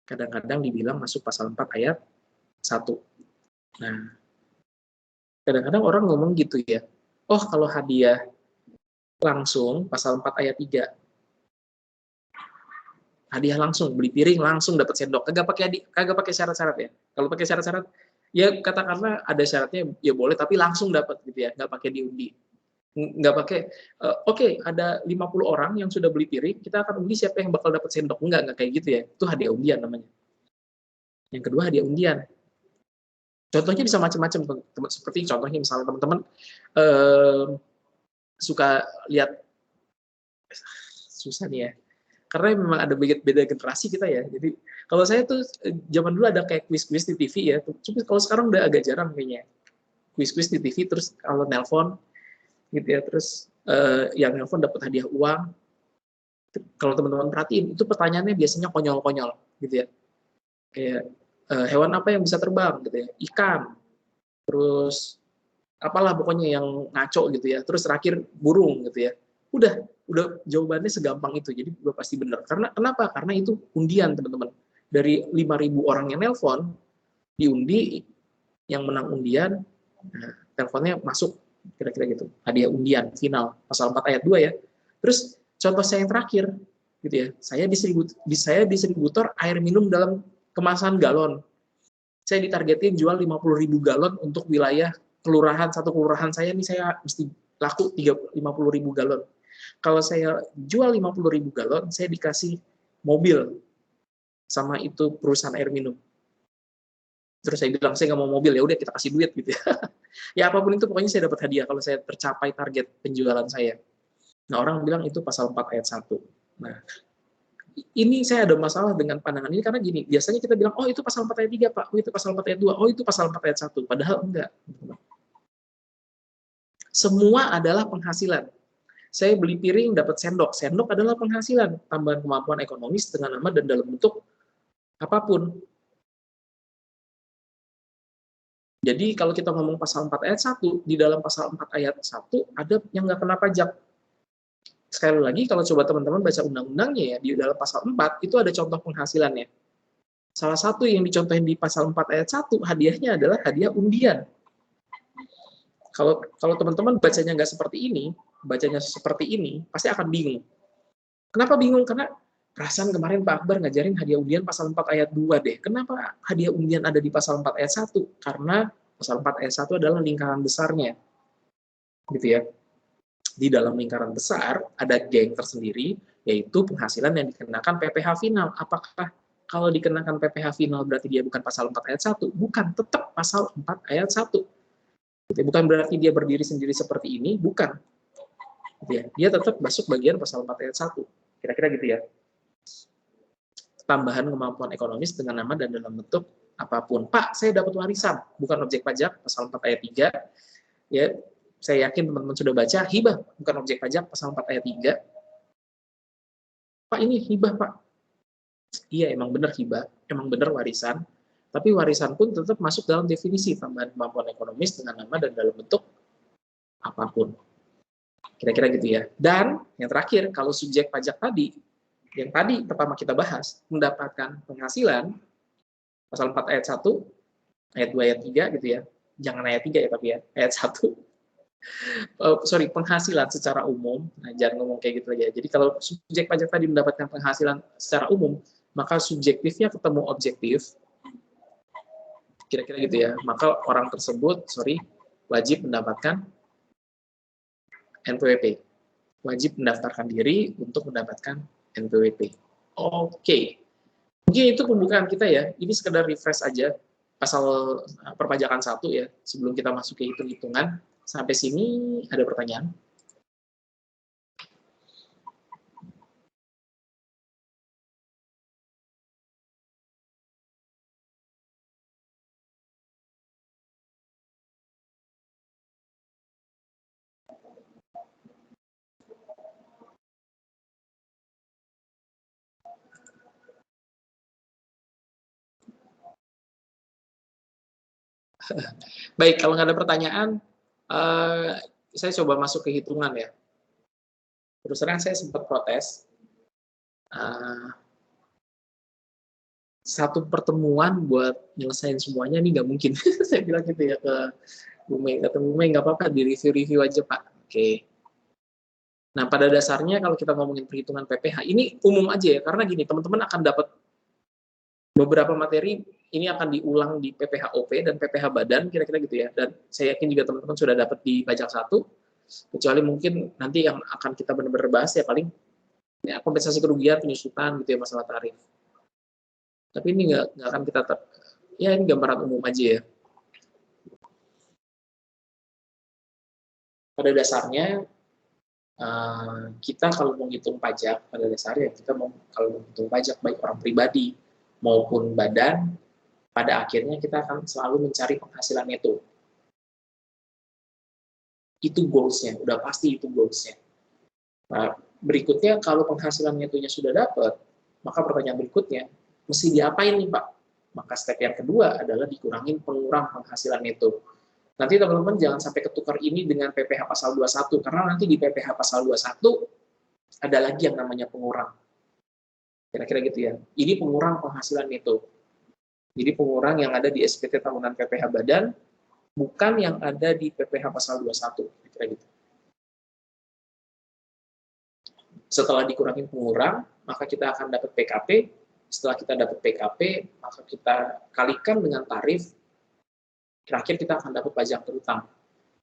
Kadang-kadang dibilang masuk pasal 4 ayat 1. Nah, kadang-kadang orang ngomong gitu ya, oh kalau hadiah langsung pasal 4 ayat 3. Hadiah langsung, beli piring langsung dapat sendok. Kagak pakai syarat-syarat ya. Kalau pakai syarat-syarat, ya katakanlah ada syaratnya ya boleh, tapi langsung dapat gitu ya, nggak pakai diundi. Nggak pakai, oke, ada 50 orang yang sudah beli piring, kita akan undi siapa yang bakal dapat sendok. Nggak kayak gitu ya. Itu hadiah undian namanya. Yang kedua hadiah undian. Contohnya bisa macam-macam, seperti contohnya misalnya teman-teman suka lihat, susah nih ya, karena memang ada beda generasi kita ya. Jadi kalau saya tuh zaman dulu ada kayak kuis-kuis di TV ya, tapi kalau sekarang udah agak jarang kayaknya kuis-kuis di TV. Terus kalau nelpon gitu ya, terus yang nelpon dapat hadiah uang. Kalau teman-teman perhatiin, itu pertanyaannya biasanya konyol-konyol gitu ya, kayak hewan apa yang bisa terbang gitu ya, ikan, terus apalah pokoknya yang ngaco gitu ya, terus terakhir burung gitu ya. Udah jawabannya segampang itu, jadi udah pasti benar. Karena kenapa? Karena itu undian, teman-teman. Dari 5.000 orang yang nelpon, diundi, yang menang undian, nah, teleponnya masuk, kira-kira gitu. Hadiah undian, final, pasal 4 ayat 2 ya. Terus contoh saya yang terakhir, gitu ya, saya distributor air minum dalam kemasan galon. Saya ditargetin jual 50.000 galon untuk wilayah kelurahan, satu kelurahan saya ini saya mesti laku 50.000 galon. Kalau saya jual 50.000 galon, saya dikasih mobil sama itu perusahaan air minum. Terus saya bilang, saya nggak mau mobil, ya udah kita kasih duit gitu ya. Ya apapun itu, pokoknya saya dapat hadiah kalau saya tercapai target penjualan saya. Nah, orang bilang itu pasal 4 ayat 1. Nah, ini saya ada masalah dengan pandangan ini karena gini, biasanya kita bilang, oh itu pasal 4 ayat 3 Pak, oh itu pasal 4 ayat 2, oh itu pasal 4 ayat 1. Padahal enggak. Semua adalah penghasilan. Saya beli piring, dapat sendok. Sendok adalah penghasilan, tambahan kemampuan ekonomis dengan nama dan dalam bentuk apapun. Jadi kalau kita ngomong pasal 4 ayat 1, di dalam pasal 4 ayat 1 ada yang nggak kena pajak. Sekali lagi, kalau coba teman-teman baca undang-undangnya ya, di dalam pasal 4 itu ada contoh penghasilannya. Salah satu yang dicontohin di pasal 4 ayat 1, hadiahnya adalah hadiah undian. Kalau teman-teman bacanya nggak seperti ini, bacanya seperti ini, pasti akan bingung. Kenapa bingung? Karena perasaan kemarin Pak Akbar ngajarin hadiah undian pasal 4 ayat 2 deh. Kenapa hadiah undian ada di pasal 4 ayat 1? Karena pasal 4 ayat 1 adalah lingkaran besarnya. Gitu ya. Di dalam lingkaran besar ada geng tersendiri, yaitu penghasilan yang dikenakan PPh final. Apakah kalau dikenakan PPh final berarti dia bukan pasal 4 ayat 1? Bukan, tetap pasal 4 ayat 1. Bukan berarti dia berdiri sendiri seperti ini, bukan. Dia tetap masuk bagian pasal 4 ayat 1. Kira-kira gitu ya. Tambahan kemampuan ekonomis dengan nama dan dalam bentuk apapun. Pak, saya dapat warisan, bukan objek pajak, pasal 4 ayat 3. Ya, saya yakin teman-teman sudah baca, hibah, bukan objek pajak, pasal 4 ayat 3. Pak, ini hibah, Pak. Iya, emang benar hibah, emang benar warisan, tapi warisan pun tetap masuk dalam definisi tambahan kemampuan ekonomis dengan nama dan dalam bentuk apapun. Kira-kira gitu ya. Dan yang terakhir, kalau subjek pajak tadi yang tadi pertama kita bahas, mendapatkan penghasilan, pasal 4 ayat 1, ayat 2, ayat 3 gitu ya. Jangan ayat 3 ya, tapi ya, ayat 1. Penghasilan secara umum, nah jangan ngomong kayak gitu aja. Jadi kalau subjek pajak tadi mendapatkan penghasilan secara umum, maka subjektifnya ketemu objektif, kira-kira gitu ya. Maka orang tersebut, wajib mendapatkan NPWP. Wajib mendaftarkan diri untuk mendapatkan NPWP. Oke. Mungkin itu pembukaan kita ya. Ini sekedar refresh aja pasal perpajakan 1 ya, sebelum kita masuk ke hitung-hitungan. Sampai sini ada pertanyaan? Baik, kalau nggak ada pertanyaan, saya coba masuk ke hitungan ya. Terus terang saya sempat protes. Satu pertemuan buat nyelesain semuanya ini nggak mungkin. Saya bilang gitu ya ke Bu Mei. Kata Bu Mei, nggak apa-apa, di review-review aja Pak. Oke. Nah, pada dasarnya kalau kita ngomongin perhitungan PPh, ini umum aja ya, karena gini, teman-teman akan dapat beberapa materi, ini akan diulang di PPh-OP dan PPh Badan, kira-kira gitu ya. Dan saya yakin juga teman-teman sudah dapat di pajak 1, kecuali mungkin nanti yang akan kita benar-benar bahas ya paling ya, kompensasi kerugian, penyusutan gitu ya, masalah tarif. Tapi ini nggak akan kita, ya ini gambaran umum aja ya. Pada dasarnya, kita kalau mau ngitung pajak, pada dasarnya kita kalau mau ngitung pajak baik orang pribadi maupun badan, pada akhirnya kita akan selalu mencari penghasilan neto. Itu goals-nya, udah pasti itu goals-nya. Nah, berikutnya kalau penghasilan netonya sudah dapat, maka pertanyaan berikutnya, mesti diapain nih Pak? Maka step yang kedua adalah dikurangin pengurang penghasilan neto. Nanti teman-teman jangan sampai ketukar ini dengan PPh pasal 21, karena nanti di PPh pasal 21 ada lagi yang namanya pengurang. Kira-kira gitu ya. Ini pengurang penghasilan neto. Jadi pengurang yang ada di SPT tahunan PPh Badan, bukan yang ada di PPh pasal 21. Kira-kira gitu. Setelah dikurangin pengurang, maka kita akan dapat PKP. Setelah kita dapat PKP, maka kita kalikan dengan tarif. Terakhir kita akan dapat pajak terutang.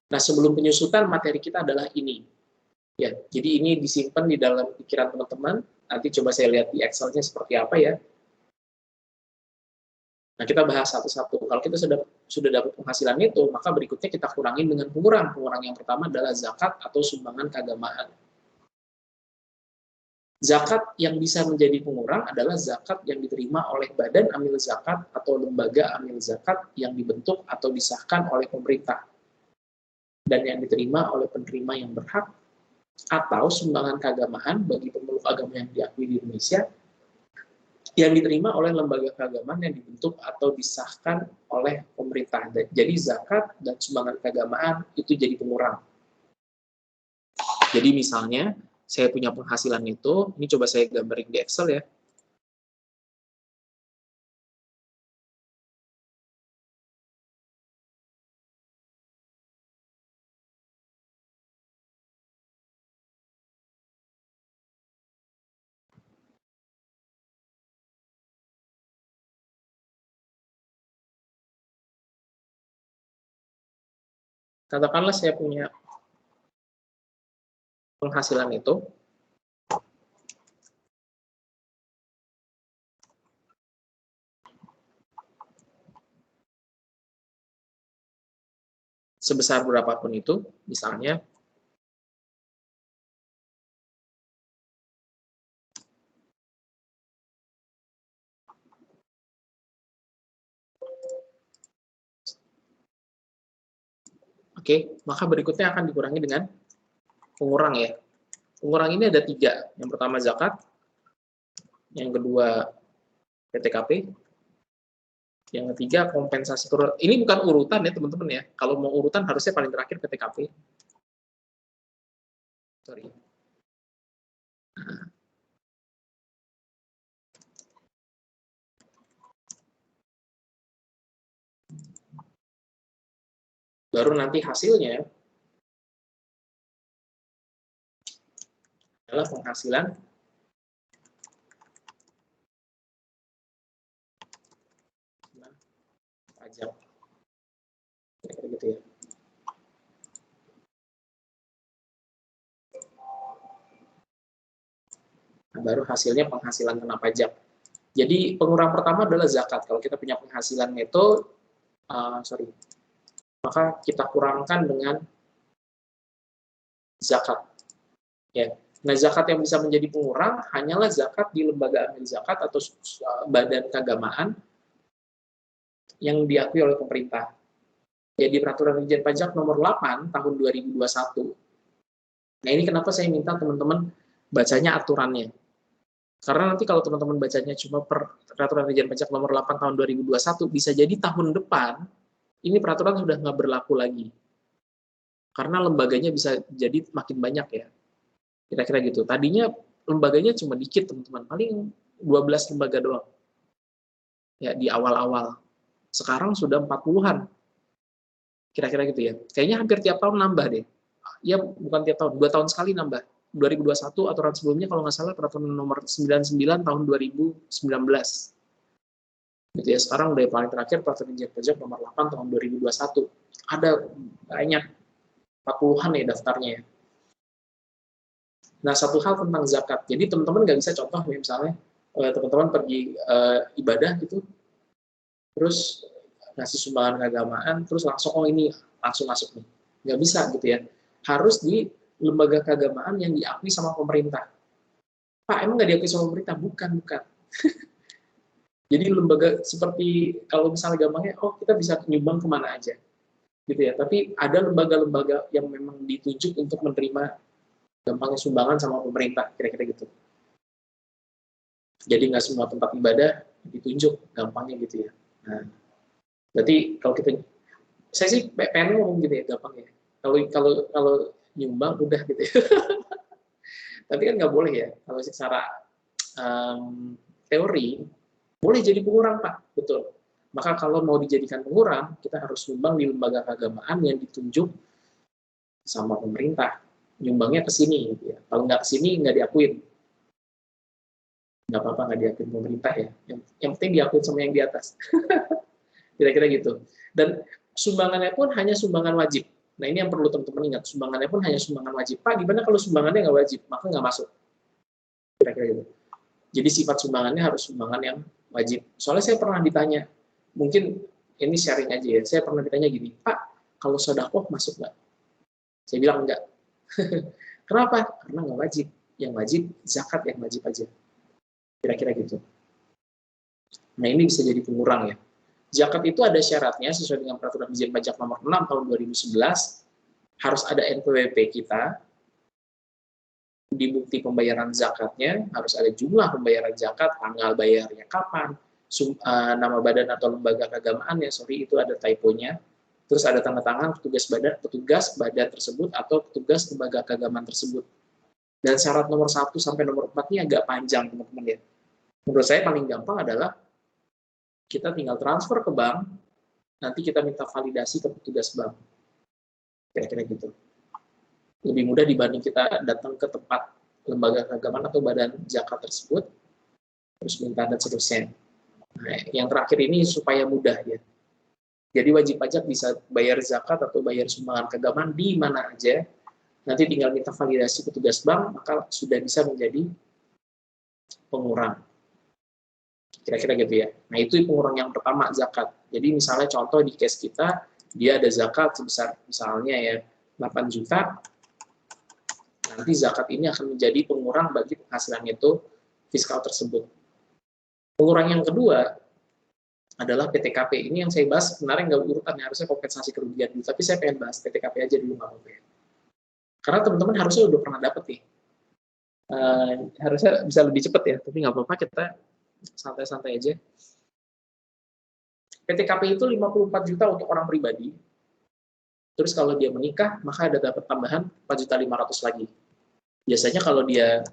Nah, sebelum penyusutan materi kita adalah ini. Ya, jadi ini disimpan di dalam pikiran teman-teman. Nanti coba saya lihat di Excel-nya seperti apa ya. Nah, kita bahas satu-satu. Kalau kita sudah dapat penghasilan neto, maka berikutnya kita kurangin dengan pengurang. Pengurang yang pertama adalah zakat atau sumbangan keagamaan. Zakat yang bisa menjadi pengurang adalah zakat yang diterima oleh badan amil zakat atau lembaga amil zakat yang dibentuk atau disahkan oleh pemerintah dan yang diterima oleh penerima yang berhak, atau sumbangan keagamaan bagi pemeluk agama yang diakui di Indonesia yang diterima oleh lembaga keagamaan yang dibentuk atau disahkan oleh pemerintah. Jadi zakat dan sumbangan keagamaan itu jadi pengurang. Jadi misalnya saya punya penghasilan itu, ini coba saya gambarin di Excel ya. Katakanlah saya punya penghasilan itu sebesar berapapun itu, misalnya oke, maka berikutnya akan dikurangi dengan pengurang ya. Pengurang ini ada 3. Yang pertama zakat, yang kedua PTKP, yang ketiga kompensasi kerugian. Ini bukan urutan ya teman-teman ya. Kalau mau urutan harusnya paling terakhir PTKP. Sorry. Baru nanti hasilnya adalah penghasilan pajak. Kayak gitu ya. Nah, baru hasilnya penghasilan kena pajak. Jadi pengurang pertama adalah zakat. Kalau kita punya penghasilan neto, maka kita kurangkan dengan zakat. Ya. Nah, zakat yang bisa menjadi pengurang hanyalah zakat di lembaga amil zakat atau badan keagamaan yang diakui oleh pemerintah. Jadi peraturan Dirjen Pajak nomor 8 tahun 2021. Nah, ini kenapa saya minta teman-teman bacanya aturannya. Karena nanti kalau teman-teman bacanya cuma peraturan Dirjen Pajak nomor 8 tahun 2021, bisa jadi tahun depan ini peraturan sudah nggak berlaku lagi. Karena lembaganya bisa jadi makin banyak ya. Kira-kira gitu. Tadinya lembaganya cuma dikit, teman-teman. Paling 12 lembaga doang. Ya, di awal-awal. Sekarang sudah 40-an. Kira-kira gitu ya. Kayaknya hampir tiap tahun nambah deh. Ya, bukan tiap tahun. 2 tahun sekali nambah. 2021 aturan sebelumnya kalau nggak salah peraturan nomor 99 tahun 2019. Gitu ya. Sekarang udah paling terakhir peraturan Dirjen Pajak nomor 8 tahun 2021. Ada banyak 40-an ya daftarnya ya. Nah, satu hal tentang zakat. Jadi teman-teman nggak bisa contoh misalnya teman-teman pergi ibadah gitu, terus ngasih sumbangan keagamaan, terus langsung ini langsung masuk nih. Nggak bisa gitu ya. Harus di lembaga keagamaan yang diakui sama pemerintah. Pak, emang nggak diakui sama pemerintah? Bukan. Jadi lembaga seperti kalau misalnya gampangnya, oh kita bisa nyumbang kemana aja, gitu ya. Tapi ada lembaga-lembaga yang memang ditunjuk untuk menerima gampangnya sumbangan sama pemerintah, kira-kira gitu. Jadi nggak semua tempat ibadah ditunjuk, gampangnya gitu ya. Nah, berarti kalau kita, saya sih pengen ngomong gitu ya, gampang ya. Kalau nyumbang udah gitu ya. Tapi kan nggak boleh ya. Kalau secara teori boleh jadi pengurang Pak, betul. Maka kalau mau dijadikan pengurang, kita harus nyumbang di lembaga keagamaan yang ditunjuk sama pemerintah. Nyumbangnya ke sini, gitu ya. Kalau nggak ke sini nggak diakuin. Nggak apa-apa nggak diakuin pemerintah ya. Yang penting diakuin sama yang di atas. Kira-kira gitu. Dan sumbangannya pun hanya sumbangan wajib. Nah ini yang perlu teman-teman ingat. Sumbangannya pun hanya sumbangan wajib. Pak, gimana kalau sumbangannya nggak wajib? Maka nggak masuk. Kira-kira gitu. Jadi sifat sumbangannya harus sumbangan yang wajib. Soalnya saya pernah ditanya, mungkin ini sharing aja ya, saya pernah ditanya gini, Pak, kalau sedekah masuk nggak? Saya bilang enggak. Kenapa? Karena nggak wajib. Yang wajib, zakat yang wajib aja. Kira-kira gitu. Nah ini bisa jadi pengurang ya. Zakat itu ada syaratnya sesuai dengan peraturan Dirjen Pajak nomor 6 tahun 2011, harus ada NPWP kita, di bukti pembayaran zakatnya, harus ada jumlah pembayaran zakat, tanggal bayarnya kapan, nama badan atau lembaga keagamaannya, sorry itu ada typonya, terus ada tanda tangan petugas badan tersebut atau petugas lembaga keagamaan tersebut. Dan syarat nomor 1 sampai nomor 4 ini agak panjang teman-teman ya. Menurut saya paling gampang adalah kita tinggal transfer ke bank, nanti kita minta validasi ke petugas bank. Kira-kira gitu. Lebih mudah dibanding kita datang ke tempat lembaga keagamaan atau badan zakat tersebut, terus minta dan seterusnya. Nah, yang terakhir ini supaya mudah ya. Jadi wajib pajak bisa bayar zakat atau bayar sumbangan keagamaan di mana aja, nanti tinggal minta validasi petugas bank, maka sudah bisa menjadi pengurang. Kira-kira gitu ya. Nah itu pengurang yang pertama, zakat. Jadi misalnya contoh di case kita, dia ada zakat sebesar misalnya ya 8 juta, nanti zakat ini akan menjadi pengurang bagi penghasilan itu fiskal tersebut. Pengurang yang kedua adalah PTKP. Ini yang saya bahas sebenarnya nggak urutan, harusnya kompensasi kerugian dulu, tapi saya pengen bahas PTKP aja dulu nggak apa-apa ya. Karena teman-teman harusnya udah pernah dapet nih. Harusnya bisa lebih cepat ya, tapi nggak apa-apa, kita santai-santai aja. PTKP itu 54 juta untuk orang pribadi. Terus kalau dia menikah, maka ada dapat tambahan 4.500.000 lagi. Biasanya kalau dia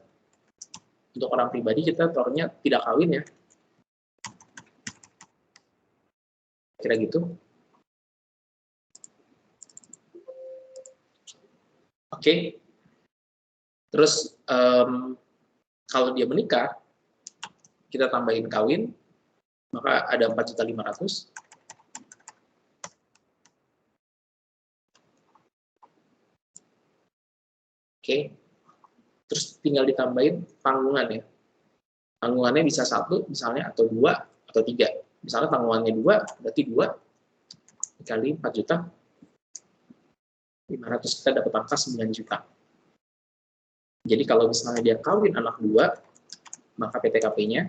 untuk orang pribadi, kita taruhnya tidak kawin ya. Kira gitu. Oke. Terus kalau dia menikah, kita tambahin kawin, maka ada 4.500.000. Oke. Terus tinggal ditambahin tanggungan ya. Tanggungannya bisa 1 misalnya, atau 2, atau 3. Misalnya tanggungannya 2, berarti 2 dikali 4.500.000, kita dapat angka 9 juta. Jadi kalau misalnya dia kawin anak 2, maka PTKP-nya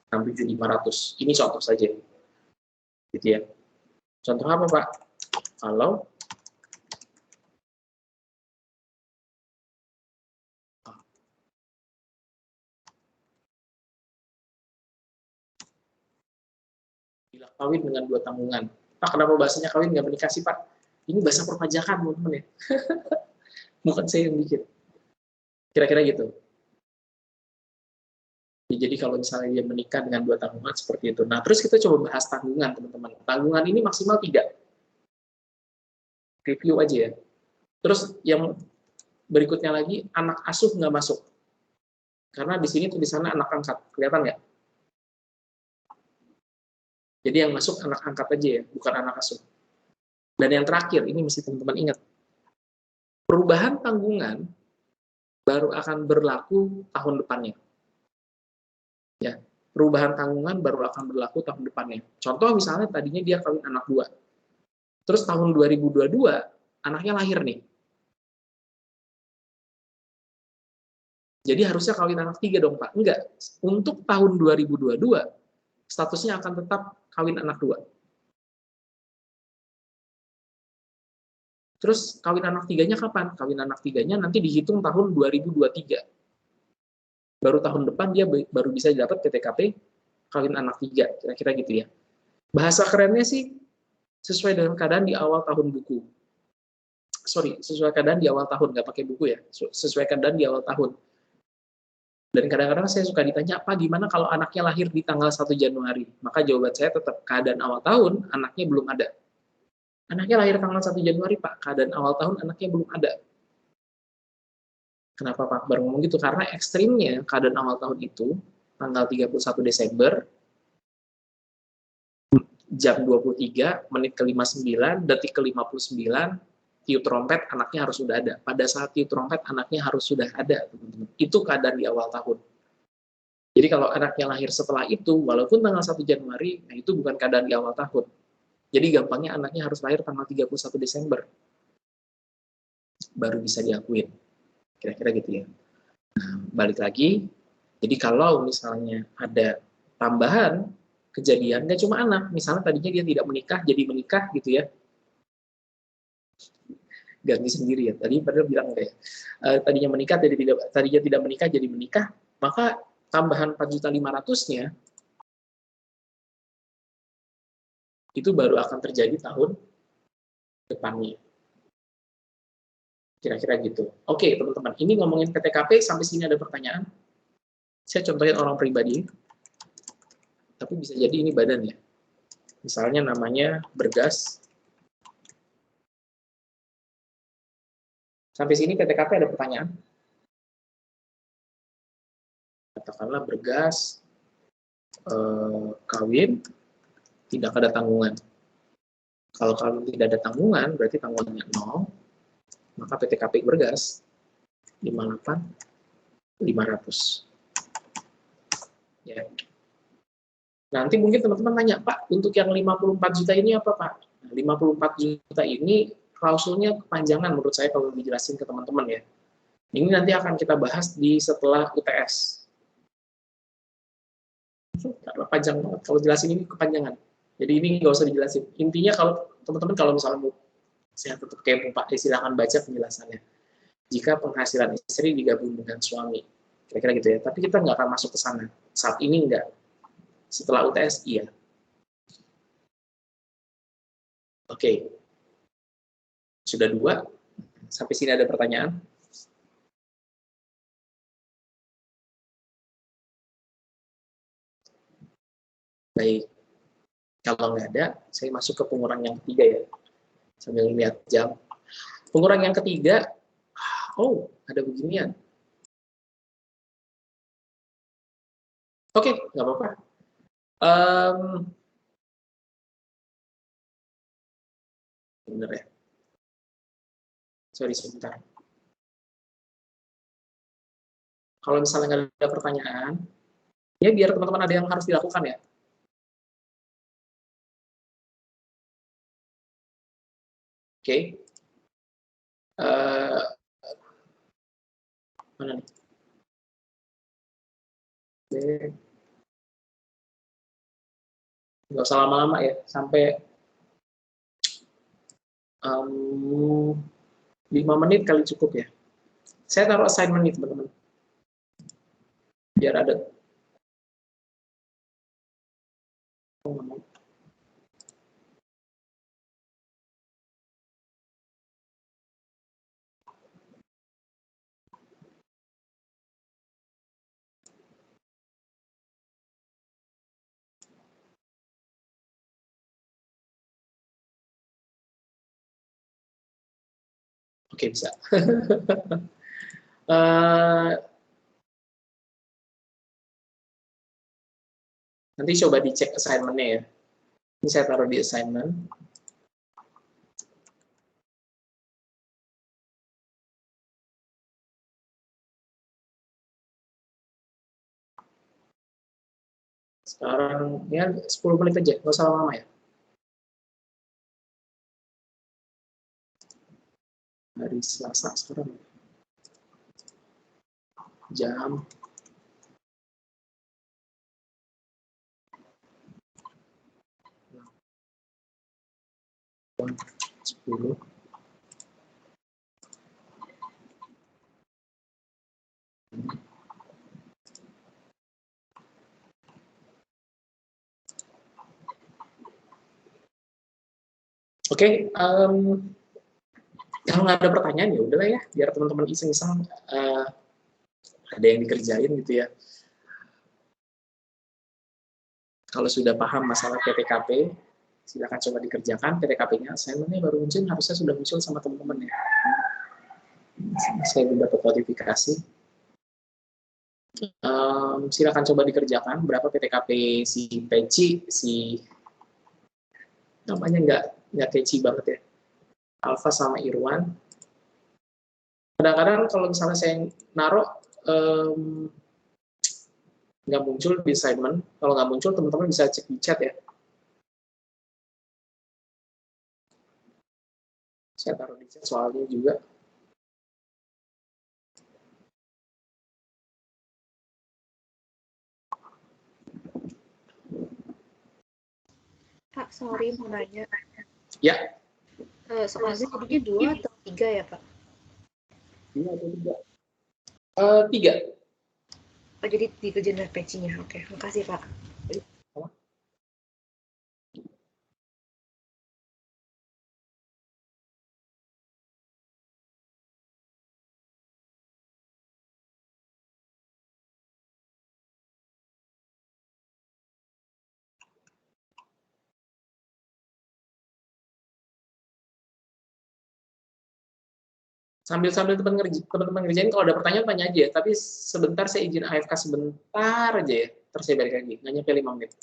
6.500.000. Ini contoh saja. Gitu ya. Contoh apa, Pak? Kalau bila kawin dengan 2 tanggungan. Pak, kenapa bahasanya kawin nggak menikah sih, Pak? Ini bahasa perpajakan, teman-teman ya. Bukan saya yang bikin. Kira-kira gitu. Jadi kalau misalnya dia menikah dengan 2 tanggungan seperti itu. Nah, terus kita coba bahas tanggungan, teman-teman. Tanggungan ini maksimal 3. Review aja ya. Terus yang berikutnya lagi, anak asuh nggak masuk. Karena di sini tulisannya anak angkat. Kelihatan nggak? Jadi yang masuk anak angkat aja ya, bukan anak asuh. Dan yang terakhir, ini mesti teman-teman ingat. Perubahan tanggungan baru akan berlaku tahun depannya. Ya, perubahan tanggungan baru akan berlaku tahun depannya. Contoh misalnya tadinya dia kawin anak 2. Terus tahun 2022 anaknya lahir nih. Jadi harusnya kawin anak 3 dong, Pak. Enggak. Untuk tahun 2022 statusnya akan tetap kawin anak 2. Terus kawin anak 3-nya kapan? Kawin anak 3-nya nanti dihitung tahun 2023. Baru tahun depan dia baru bisa dapat PTKP kawin anak 3, kira-kira gitu ya. Bahasa kerennya sih sesuai dengan keadaan di awal tahun buku. Sorry, sesuai keadaan di awal tahun, nggak pakai buku ya. Sesuai keadaan di awal tahun. Dan kadang-kadang saya suka ditanya, Pak, gimana kalau anaknya lahir di tanggal 1 Januari? Maka jawaban saya tetap keadaan awal tahun, anaknya belum ada. Anaknya lahir tanggal 1 Januari, Pak. Keadaan awal tahun anaknya belum ada. Kenapa Pak Akbar ngomong gitu? Karena ekstrimnya keadaan awal tahun itu, tanggal 31 Desember, jam 23, menit ke-59, detik ke-59, tiup trompet, anaknya harus sudah ada. Pada saat tiup trompet, anaknya harus sudah ada, teman-teman. Itu keadaan di awal tahun. Jadi kalau anaknya lahir setelah itu, walaupun tanggal 1 Januari, nah itu bukan keadaan di awal tahun. Jadi gampangnya anaknya harus lahir tanggal 31 Desember. Baru bisa diakuin. Kira-kira gitu ya. Nah, balik lagi, jadi kalau misalnya ada tambahan kejadian, nggak cuma anak, misalnya tadinya dia tidak menikah, jadi menikah gitu ya. Ganti sendiri ya. Tadi padahal bilang enggak ya. Tadinya menikah, tadinya tidak menikah, jadi menikah, maka tambahan 4.500.000-nya itu baru akan terjadi tahun depannya. Kira-kira gitu. Oke, teman-teman. Ini ngomongin PTKP, sampai sini ada pertanyaan? Saya contohin orang pribadi. Tapi bisa jadi ini badannya. Misalnya namanya Bergas. Sampai sini PTKP ada pertanyaan? Katakanlah Bergas, kawin, tidak ada tanggungan. Kalau kawin tidak ada tanggungan, berarti tanggungannya 0, maka PTKP Bergas 58.500. Ya. Nanti mungkin teman-teman nanya, Pak, untuk yang 54 juta ini apa, Pak? Nah, 54 juta ini klausulnya kepanjangan menurut saya kalau dijelasin ke teman-teman ya. Ini nanti akan kita bahas di setelah UTS. Karena panjang banget, kalau jelasin ini kepanjangan. Jadi ini nggak usah dijelasin. Intinya kalau teman-teman kalau misalnya mau, saya tetap kepo Pak, silahkan baca penjelasannya. Jika penghasilan istri digabung dengan suami, kira-kira gitu ya. Tapi kita nggak akan masuk ke sana. Saat ini nggak. Setelah UTS, iya. Oke. Sudah 2. Sampai sini ada pertanyaan? Baik. Kalau nggak ada, saya masuk ke pengurangan yang ketiga ya. Sambil lihat jam. Pengurang yang ketiga, oh, ada beginian. Oke, nggak apa-apa. Bener ya. Sorry, sebentar. Kalau misalnya nggak ada pertanyaan, ya biar teman-teman ada yang harus dilakukan ya. Oke. Mana nih? Oke. Nggak usah lama-lama ya, sampai 5 menit kali cukup ya. Saya taruh assignment nih teman-teman. Biar ada. Oke, bisa. Nanti coba dicek assignment-nya ya. Ini saya taruh di assignment. Sekarang ya 10 menit aja, nggak usah lama-lama ya. Hari Selasa sekarang. Jam 10. Oke, kalau nggak ada pertanyaan ya udahlah ya, biar teman-teman iseng-iseng ada yang dikerjain gitu ya. Kalau sudah paham masalah PTKP, silakan coba dikerjakan PTKP-nya. Assignment-nya baru muncul, harusnya sudah muncul sama teman-teman ya. Saya belum dapat notifikasi. Silakan coba dikerjakan berapa PTKP si Peci, si namanya nggak catchy banget ya, Alfa sama Irwan. Kadang-kadang kalau misalnya saya naruh nggak muncul di assignment, kalau nggak muncul teman-teman bisa cek di chat ya. Saya taruh di chat soalnya juga. Pak, sorry mau nanya. Ya. Soalnya jadinya 2 atau 3 ya, Pak? 2 atau 3? 3. Oh, jadi dikerjain patch-nya. Oke, makasih, Pak. Sambil teman-teman ngerjain, kalau ada pertanyaan tanya aja. Tapi sebentar saya izin AFK sebentar aja ya. Terus saya balik lagi. Nggak nyampe 5 menit.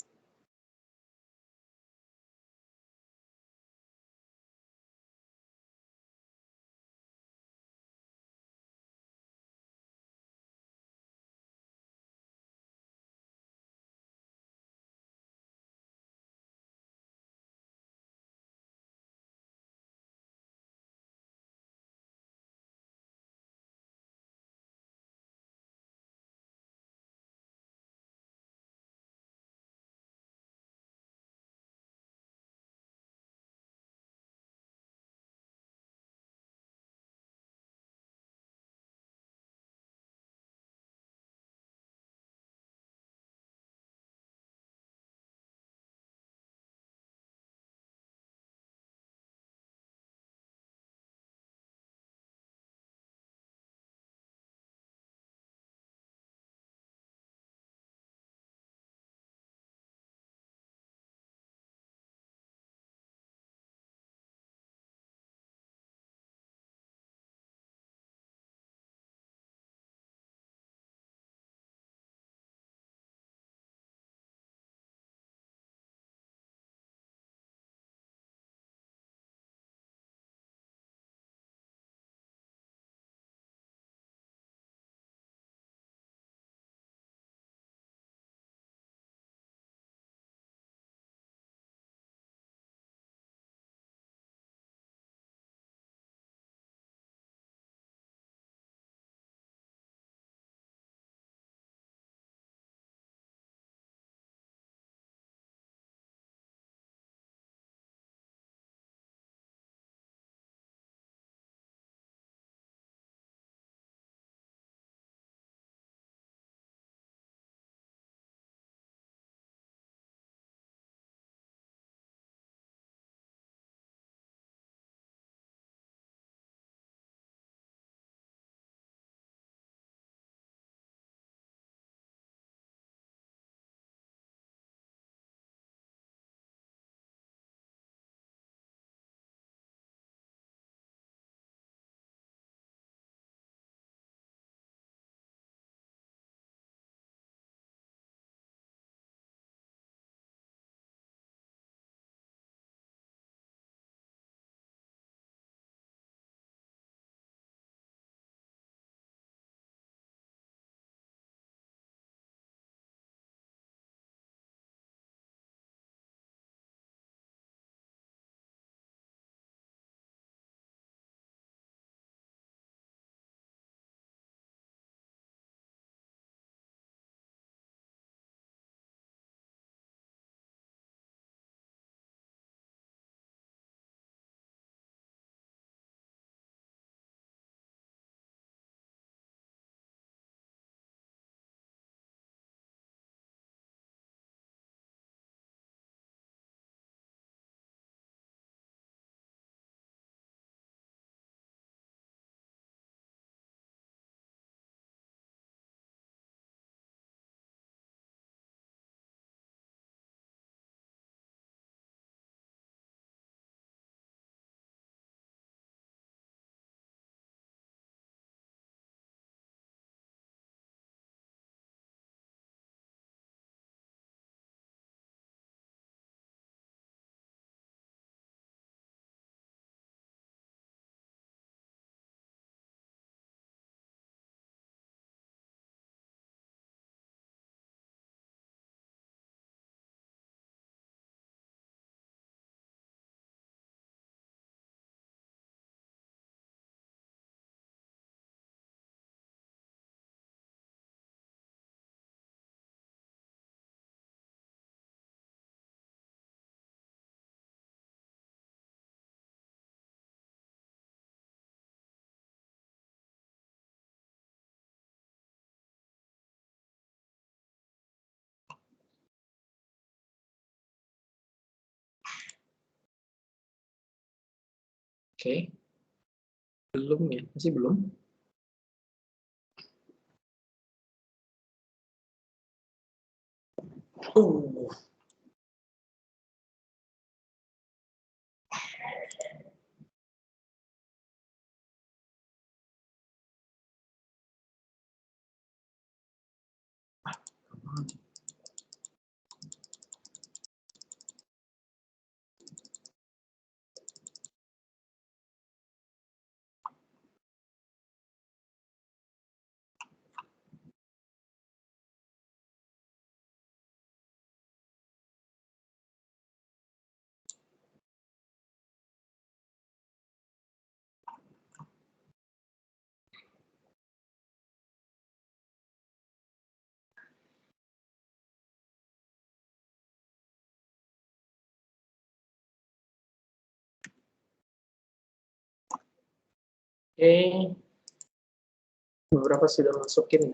Oke, belum ya, masih belum. Uh, Oke, beberapa sudah masukin.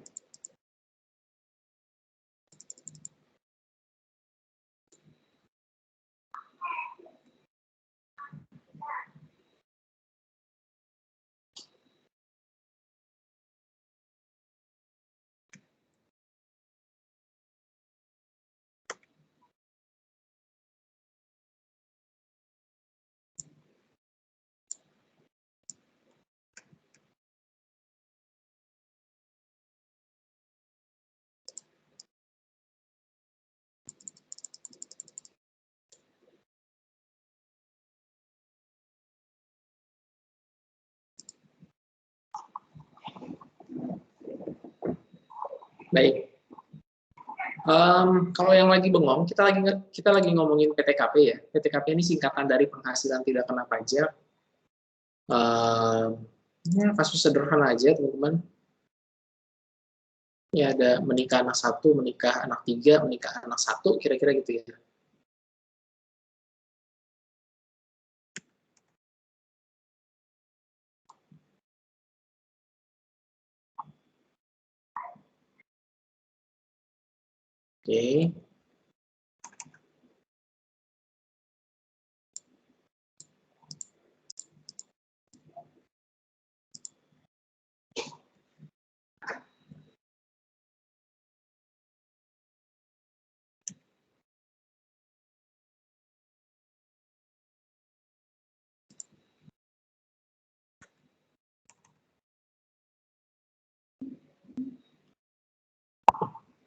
Baik. Kalau yang lagi bengong, kita lagi ngomongin PTKP ya. PTKP ini singkatan dari penghasilan tidak kena pajak. Ya, kasus sederhana aja, teman-teman. Ya, ada menikah anak satu, menikah anak tiga, menikah anak satu, kira-kira gitu ya. Oke.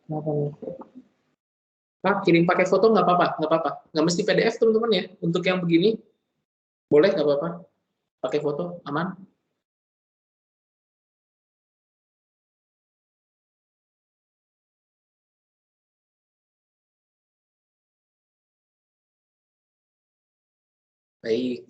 Kenapa nih? Pak, kirim pakai foto nggak apa-apa, nggak apa-apa. Nggak mesti PDF, teman-teman ya. Untuk yang begini, boleh nggak apa-apa. Pakai foto, aman. Baik.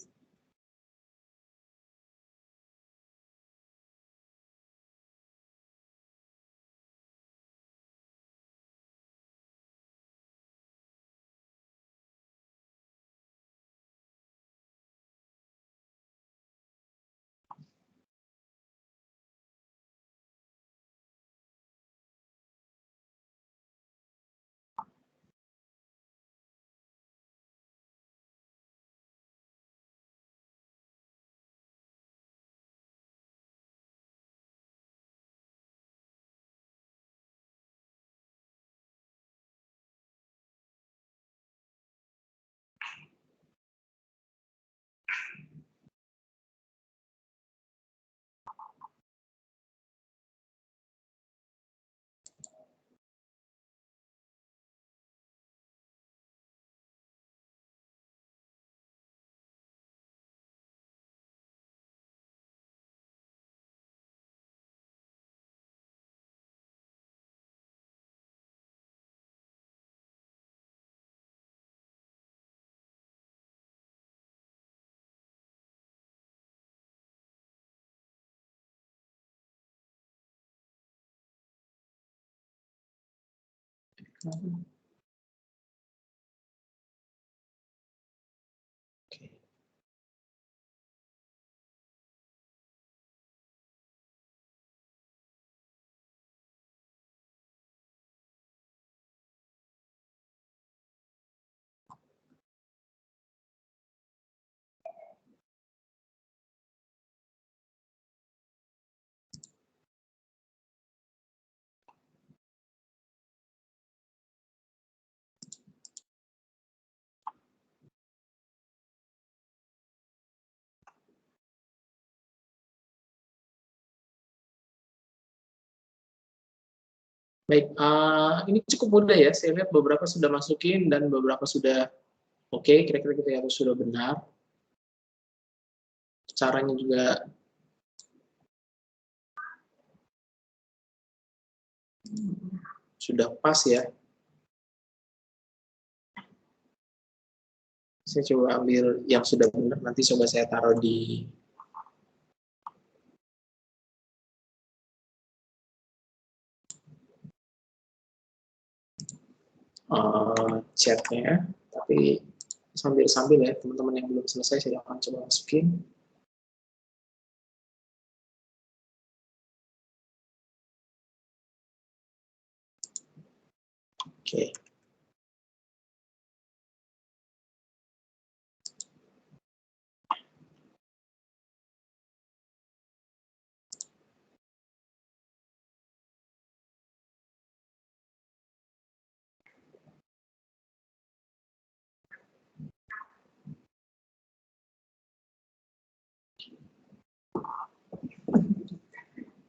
Oke. Baik, ini cukup mudah ya. Saya lihat beberapa sudah masukin dan beberapa sudah oke. Kira-kira kita harus sudah benar. Caranya juga sudah pas ya. Saya coba ambil yang sudah benar, nanti coba saya taruh di chatnya. Tapi sambil-sambil ya, teman-teman yang belum selesai silahkan coba masukin. Oke.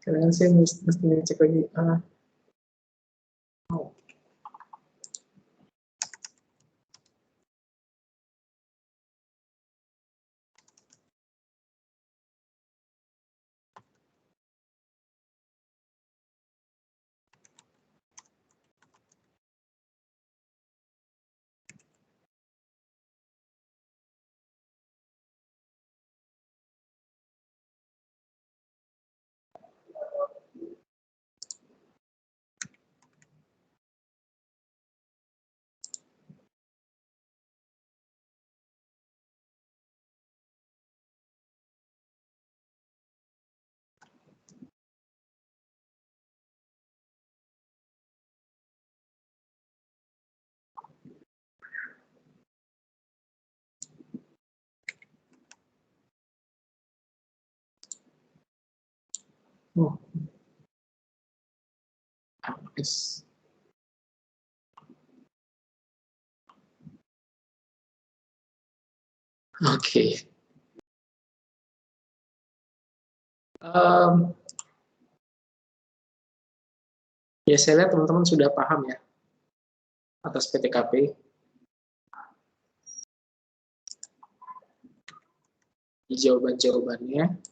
Kalian saya mesti ngecek lagi. Oh. Oh. Yes. Oke. Ya saya lihat teman-teman sudah paham ya atas PTKP. Di jawaban-jawabannya.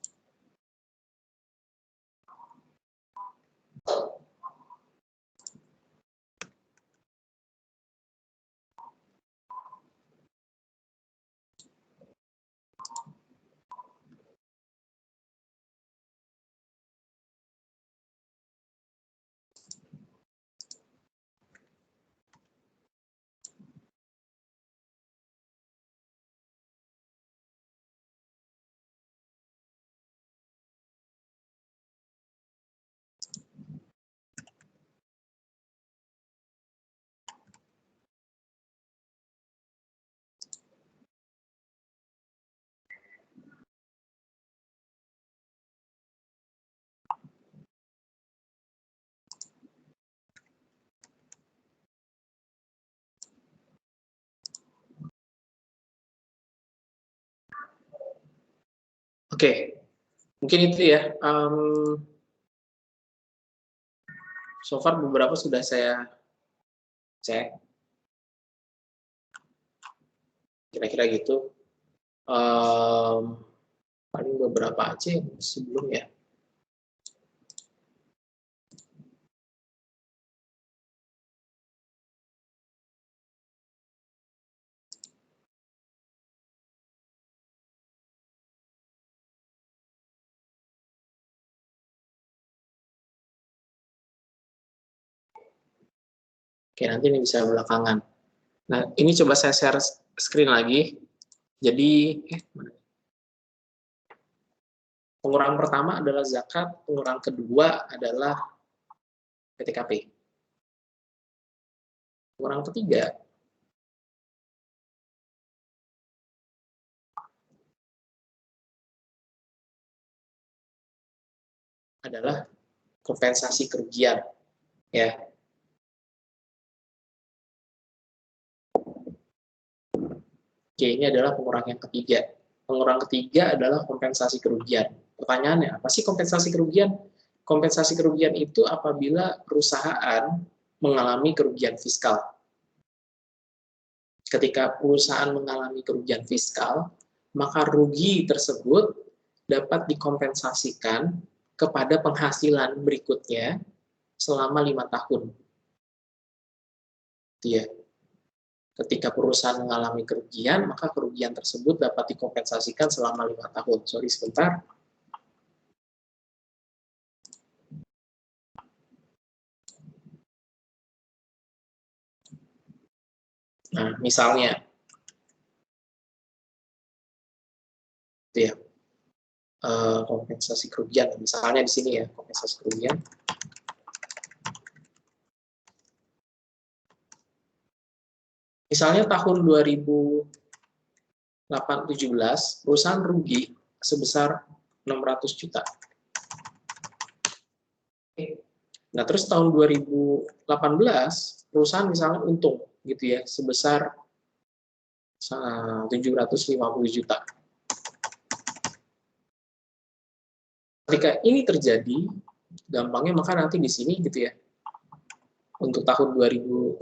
Oke, mungkin itu ya. So far beberapa sudah saya cek. Kira-kira gitu. Paling beberapa aja yang sebelum ya. Oke, nanti ini bisa belakangan. Nah, ini coba saya share screen lagi. Jadi, pengurangan pertama adalah zakat, pengurangan kedua adalah PTKP. Pengurangan ketiga adalah kompensasi kerugian. Ya. Oke, ini adalah pengurangan yang ketiga. Pengurangan ketiga adalah kompensasi kerugian. Pertanyaannya, apa sih kompensasi kerugian? Kompensasi kerugian itu apabila perusahaan mengalami kerugian fiskal. Ketika perusahaan mengalami kerugian fiskal, maka rugi tersebut dapat dikompensasikan kepada penghasilan berikutnya selama 5 tahun. Ya. Ketika perusahaan mengalami kerugian, maka kerugian tersebut dapat dikompensasikan selama 5 tahun. Sorry, sebentar. Nah, misalnya, itu ya, kompensasi kerugian. Misalnya di sini ya, kompensasi kerugian. Misalnya tahun 2017, perusahaan rugi sebesar 600 juta. Nah, terus tahun 2018, perusahaan misalnya untung, gitu ya, sebesar 750 juta. Ketika ini terjadi, gampangnya maka nanti di sini gitu ya, untuk tahun 2018,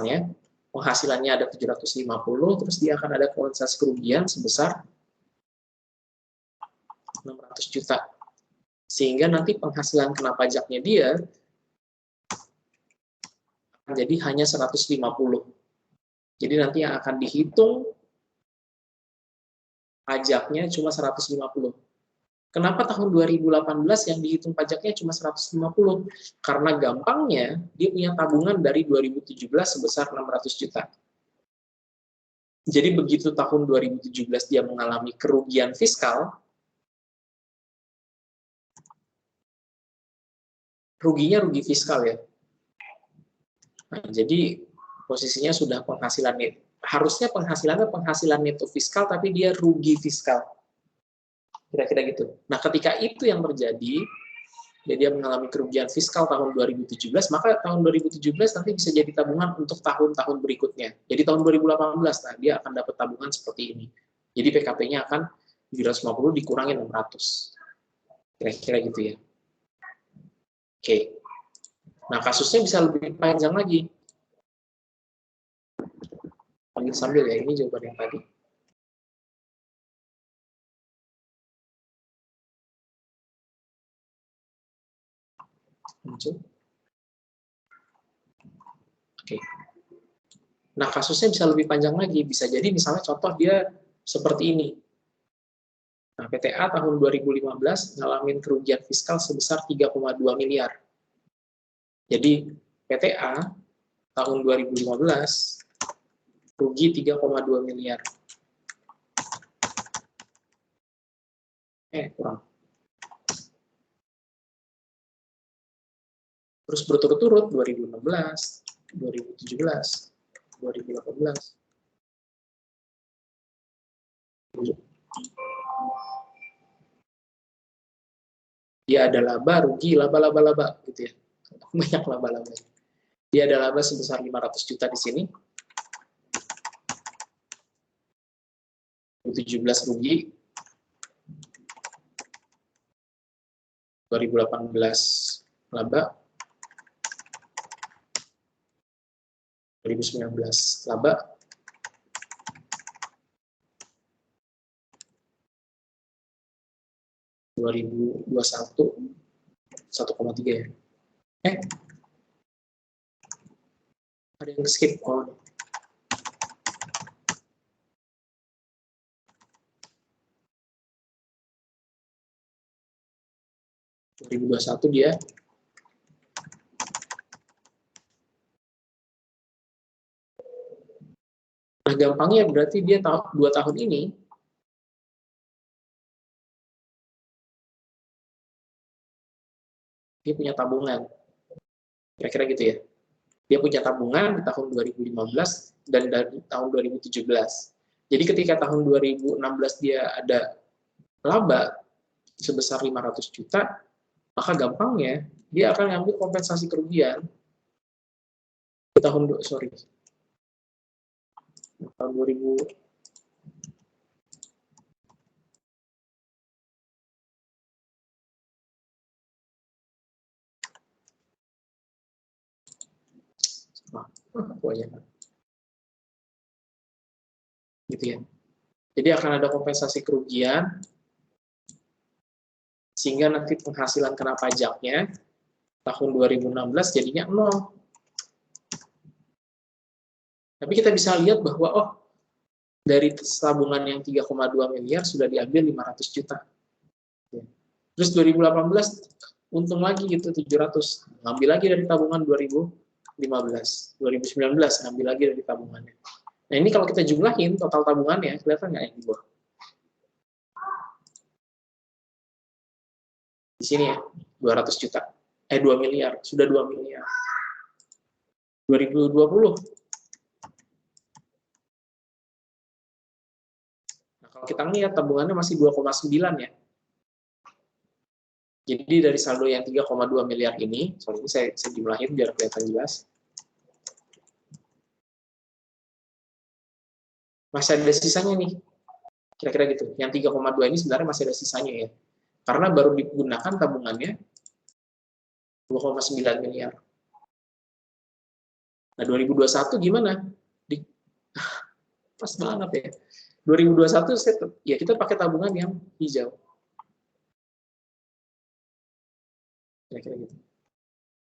ya, penghasilannya ada 750, terus dia akan ada kompensasi kerugian sebesar 600 juta. Sehingga nanti penghasilan kena pajaknya dia akan jadi hanya 150. Jadi nanti yang akan dihitung pajaknya cuma 150. Kenapa tahun 2018 yang dihitung pajaknya cuma 150? Karena gampangnya dia punya tabungan dari 2017 sebesar 600 juta. Jadi begitu tahun 2017 dia mengalami kerugian fiskal, ruginya rugi fiskal ya. Nah, jadi posisinya sudah penghasilan net. Harusnya penghasilannya penghasilan neto fiskal, tapi dia rugi fiskal. Kira-kira gitu. Nah, ketika itu yang terjadi, dia mengalami kerugian fiskal tahun 2017, maka tahun 2017 nanti bisa jadi tabungan untuk tahun-tahun berikutnya. Jadi tahun 2018, nah, dia akan dapat tabungan seperti ini. Jadi PKP-nya akan 750 dikurangi 600. Kira-kira gitu ya. Oke. Nah, kasusnya bisa lebih panjang lagi. Sambil ya, ini jawaban yang tadi. Muncul. Oke. Nah, kasusnya bisa lebih panjang lagi. Bisa jadi misalnya contoh dia seperti ini. Nah, PTA tahun 2015 ngalamin kerugian fiskal sebesar 3,2 miliar. Jadi, PTA tahun 2015 rugi 3,2 miliar. Kurang. Terus berturut-turut 2016, 2017, 2018. Dia ada laba, rugi, laba, gitu ya. Banyak laba-laba. Dia ada laba sebesar 500 juta di sini. 2017 rugi. 2018 laba. 2019 laba. 2021 1,3 ya. Ada yang skip. Oh. (2021) dia nah gampangnya berarti dia 2 tahun ini dia punya tabungan. Kira-kira gitu ya. Dia punya tabungan di tahun 2015 dan dari tahun 2017. Jadi ketika tahun 2016 dia ada laba sebesar 500 juta, maka gampangnya dia akan ngambil kompensasi kerugian di tahun tahun 2000 Kebanyakan. Gitu ya. Jadi akan ada kompensasi kerugian, sehingga nanti penghasilan kena pajaknya tahun 2016 jadinya 0. Tapi kita bisa lihat bahwa, oh, dari tabungan yang 3,2 miliar sudah diambil 500 juta. Terus 2018 untung lagi gitu 700. Ngambil lagi dari tabungan 2015. 2019 ngambil lagi dari tabungannya. Nah, ini kalau kita jumlahin total tabungannya, kelihatan nggak yang di bawah? Di sini ya, 200 juta. 2 miliar, sudah 2 miliar. 2020. Nah, kalau kita lihat tabungannya masih 2,9 ya. Jadi dari saldo yang 3,2 miliar ini, sorry, ini saya jumlahin biar kelihatan jelas. Masih ada sisanya nih. Kira-kira gitu. Yang 3,2 ini sebenarnya masih ada sisanya ya. Karena baru digunakan tabungannya 2,9 miliar. Nah, 2021 gimana? Pas banget ya. 2021 ya kita pakai tabungan yang hijau. Kira-kira gitu.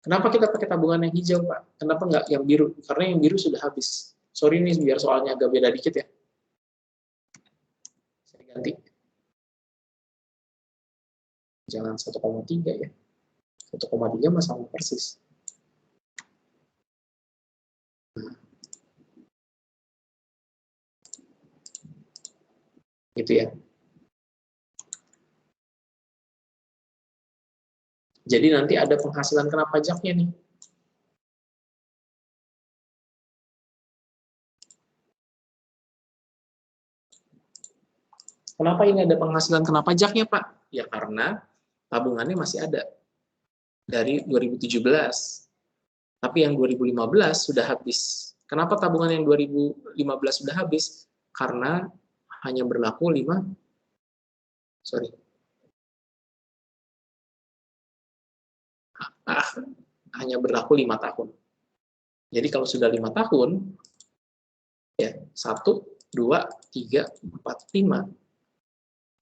Kenapa kita pakai tabungan yang hijau, Pak? Kenapa nggak yang biru? Karena yang biru sudah habis. Sorry nih, biar soalnya agak beda dikit ya. Saya ganti. Jangan 1,3 ya. 1,3 mah sama persis. Gitu ya. Jadi nanti ada penghasilan kena pajaknya nih. Kenapa ini ada penghasilan kena pajaknya, Pak? Ya karena tabungannya masih ada dari 2017. Tapi yang 2015 sudah habis. Kenapa tabungan yang 2015 sudah habis? Karena hanya berlaku 5 tahun. Jadi kalau sudah 5 tahun, ya 1, 2, 3, 4, 5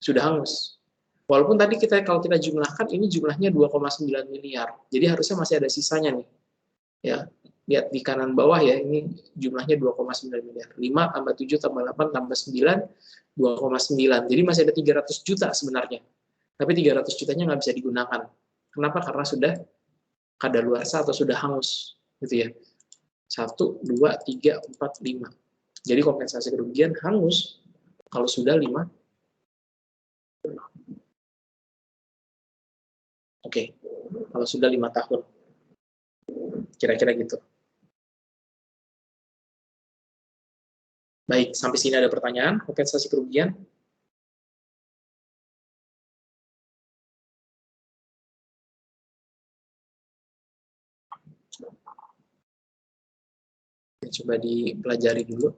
sudah hangus. Walaupun tadi kalau kita jumlahkan ini jumlahnya 2,9 miliar. Jadi harusnya masih ada sisanya nih. Ya, lihat di kanan bawah ya, ini jumlahnya 2,9 miliar. 5 tambah 7 tambah 8 tambah 9, 2,9. Jadi masih ada 300 juta sebenarnya. Tapi 300 jutanya nggak bisa digunakan. Kenapa? Karena sudah kadaluarsa atau sudah hangus. Gitu ya. 1, 2, 3, 4, 5. Jadi kompensasi kerugian hangus kalau sudah 5. Oke, kalau sudah 5 tahun. Kira-kira gitu. Baik, sampai sini ada pertanyaan, kompensasi kerugian? Coba dipelajari dulu.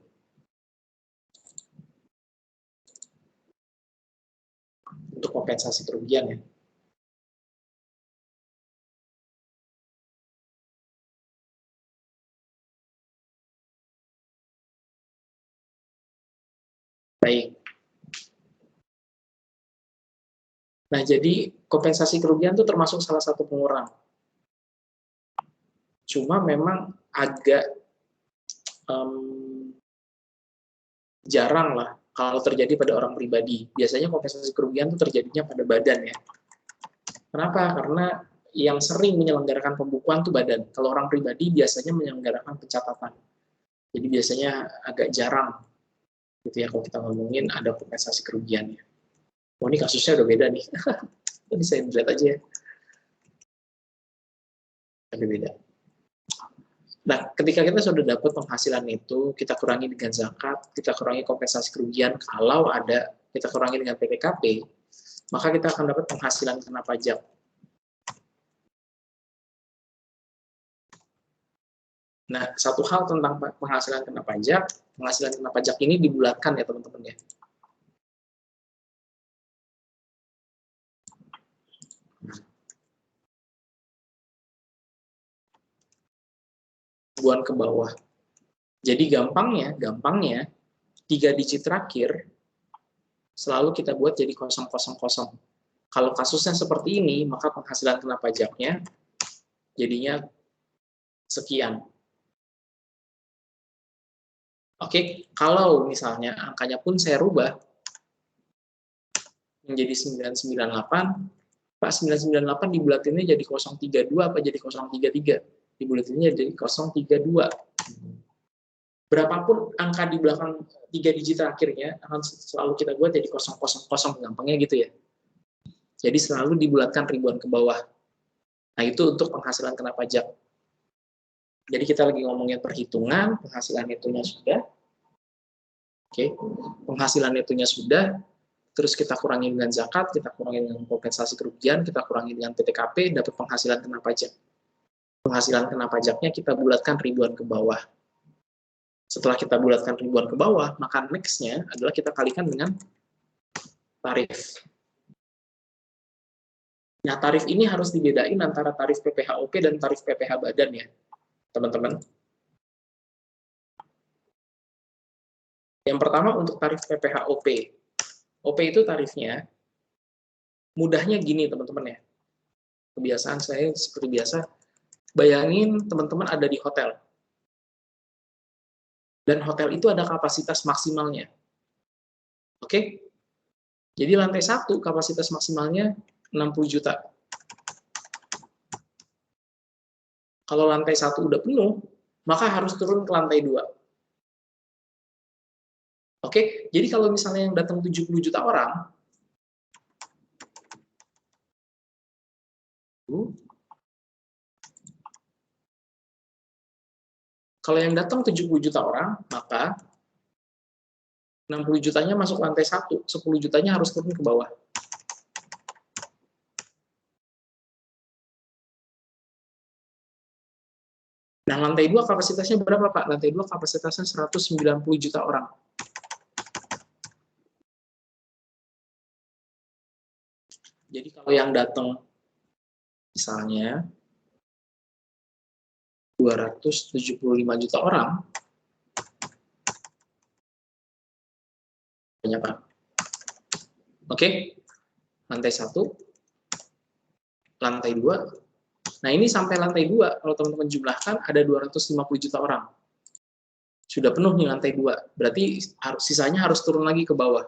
Untuk kompensasi kerugian ya. Baik. Nah, jadi kompensasi kerugian itu termasuk salah satu pengurang. Cuma memang agak jarang lah kalau terjadi pada orang pribadi. Biasanya kompensasi kerugian itu terjadinya pada badan ya. Kenapa? Karena yang sering menyelenggarakan pembukuan itu badan. Kalau orang pribadi biasanya menyelenggarakan pencatatan. Jadi biasanya agak jarang gitu ya kalau kita ngomongin ada kompensasi kerugiannya. Oh, ini kasusnya udah beda nih. Ini saya lihat aja ya. Tapi beda. Nah, ketika kita sudah dapat penghasilan itu, kita kurangi dengan zakat, kita kurangi kompensasi kerugian, kalau ada, kita kurangi dengan PPKP, maka kita akan dapat penghasilan kena pajak. Nah, satu hal tentang penghasilan kena pajak ini dibulatkan ya teman-teman ya. Ribuan ke bawah. Jadi gampangnya 3 digit terakhir selalu kita buat jadi 000. Kalau kasusnya seperti ini, maka penghasilan kena pajaknya jadinya sekian. Oke, kalau misalnya angkanya pun saya rubah menjadi 998, Pak 998 dibulatinnya jadi 032 apa jadi 033? Dibulatinnya jadi 032. Berapapun angka di belakang 3 digit terakhirnya akan selalu kita buat jadi 000, gampangnya gitu ya. Jadi selalu dibulatkan ribuan ke bawah. Nah, itu untuk penghasilan kena pajak. Jadi kita lagi ngomongin perhitungan, penghasilan netonya sudah. Oke, penghasilan netonya sudah, terus kita kurangi dengan zakat, kita kurangi dengan kompensasi kerugian, kita kurangi dengan PTKP, dapat penghasilan kena pajak. Penghasilan kena pajaknya kita bulatkan ribuan ke bawah. Setelah kita bulatkan ribuan ke bawah, maka next-nya adalah kita kalikan dengan tarif. Nah, tarif ini harus dibedain antara tarif PPh-OP dan tarif PPh badan ya, teman-teman. Yang pertama untuk tarif PPh-OP. OP itu tarifnya, mudahnya gini teman-teman ya. Kebiasaan saya seperti biasa, bayangin teman-teman ada di hotel. Dan hotel itu ada kapasitas maksimalnya. Oke? Jadi lantai 1 kapasitas maksimalnya 60 juta. Kalau lantai 1 udah penuh, maka harus turun ke lantai 2. Oke? Jadi kalau misalnya yang datang 70 juta orang, kalau yang datang 70 juta orang, maka 60 jutanya masuk lantai 1, 10 jutanya harus turun ke bawah. Nah, lantai 2 kapasitasnya berapa, Pak? Lantai 2 kapasitasnya 190 juta orang. Jadi kalau yang datang misalnya 275 juta orang, banyak Pak. Oke, lantai 1, lantai 2. Nah, ini sampai lantai 2, kalau teman-teman jumlahkan ada 250 juta orang. Sudah penuh nih lantai 2, berarti sisanya harus turun lagi ke bawah.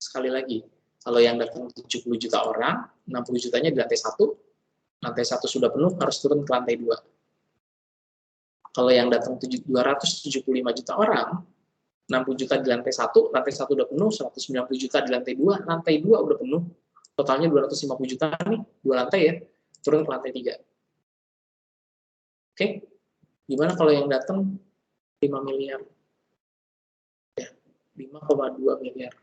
Sekali lagi, kalau yang datang 70 juta orang, 60 jutanya di lantai 1 sudah penuh, harus turun ke lantai 2. Kalau yang datang 275 juta orang, 60 juta di lantai 1 udah penuh, 190 juta di lantai 2 udah penuh, totalnya 250 juta nih, 2 lantai ya, turun ke lantai 3. Oke, gimana kalau yang datang 5 miliar? Ya, 5,2 miliar.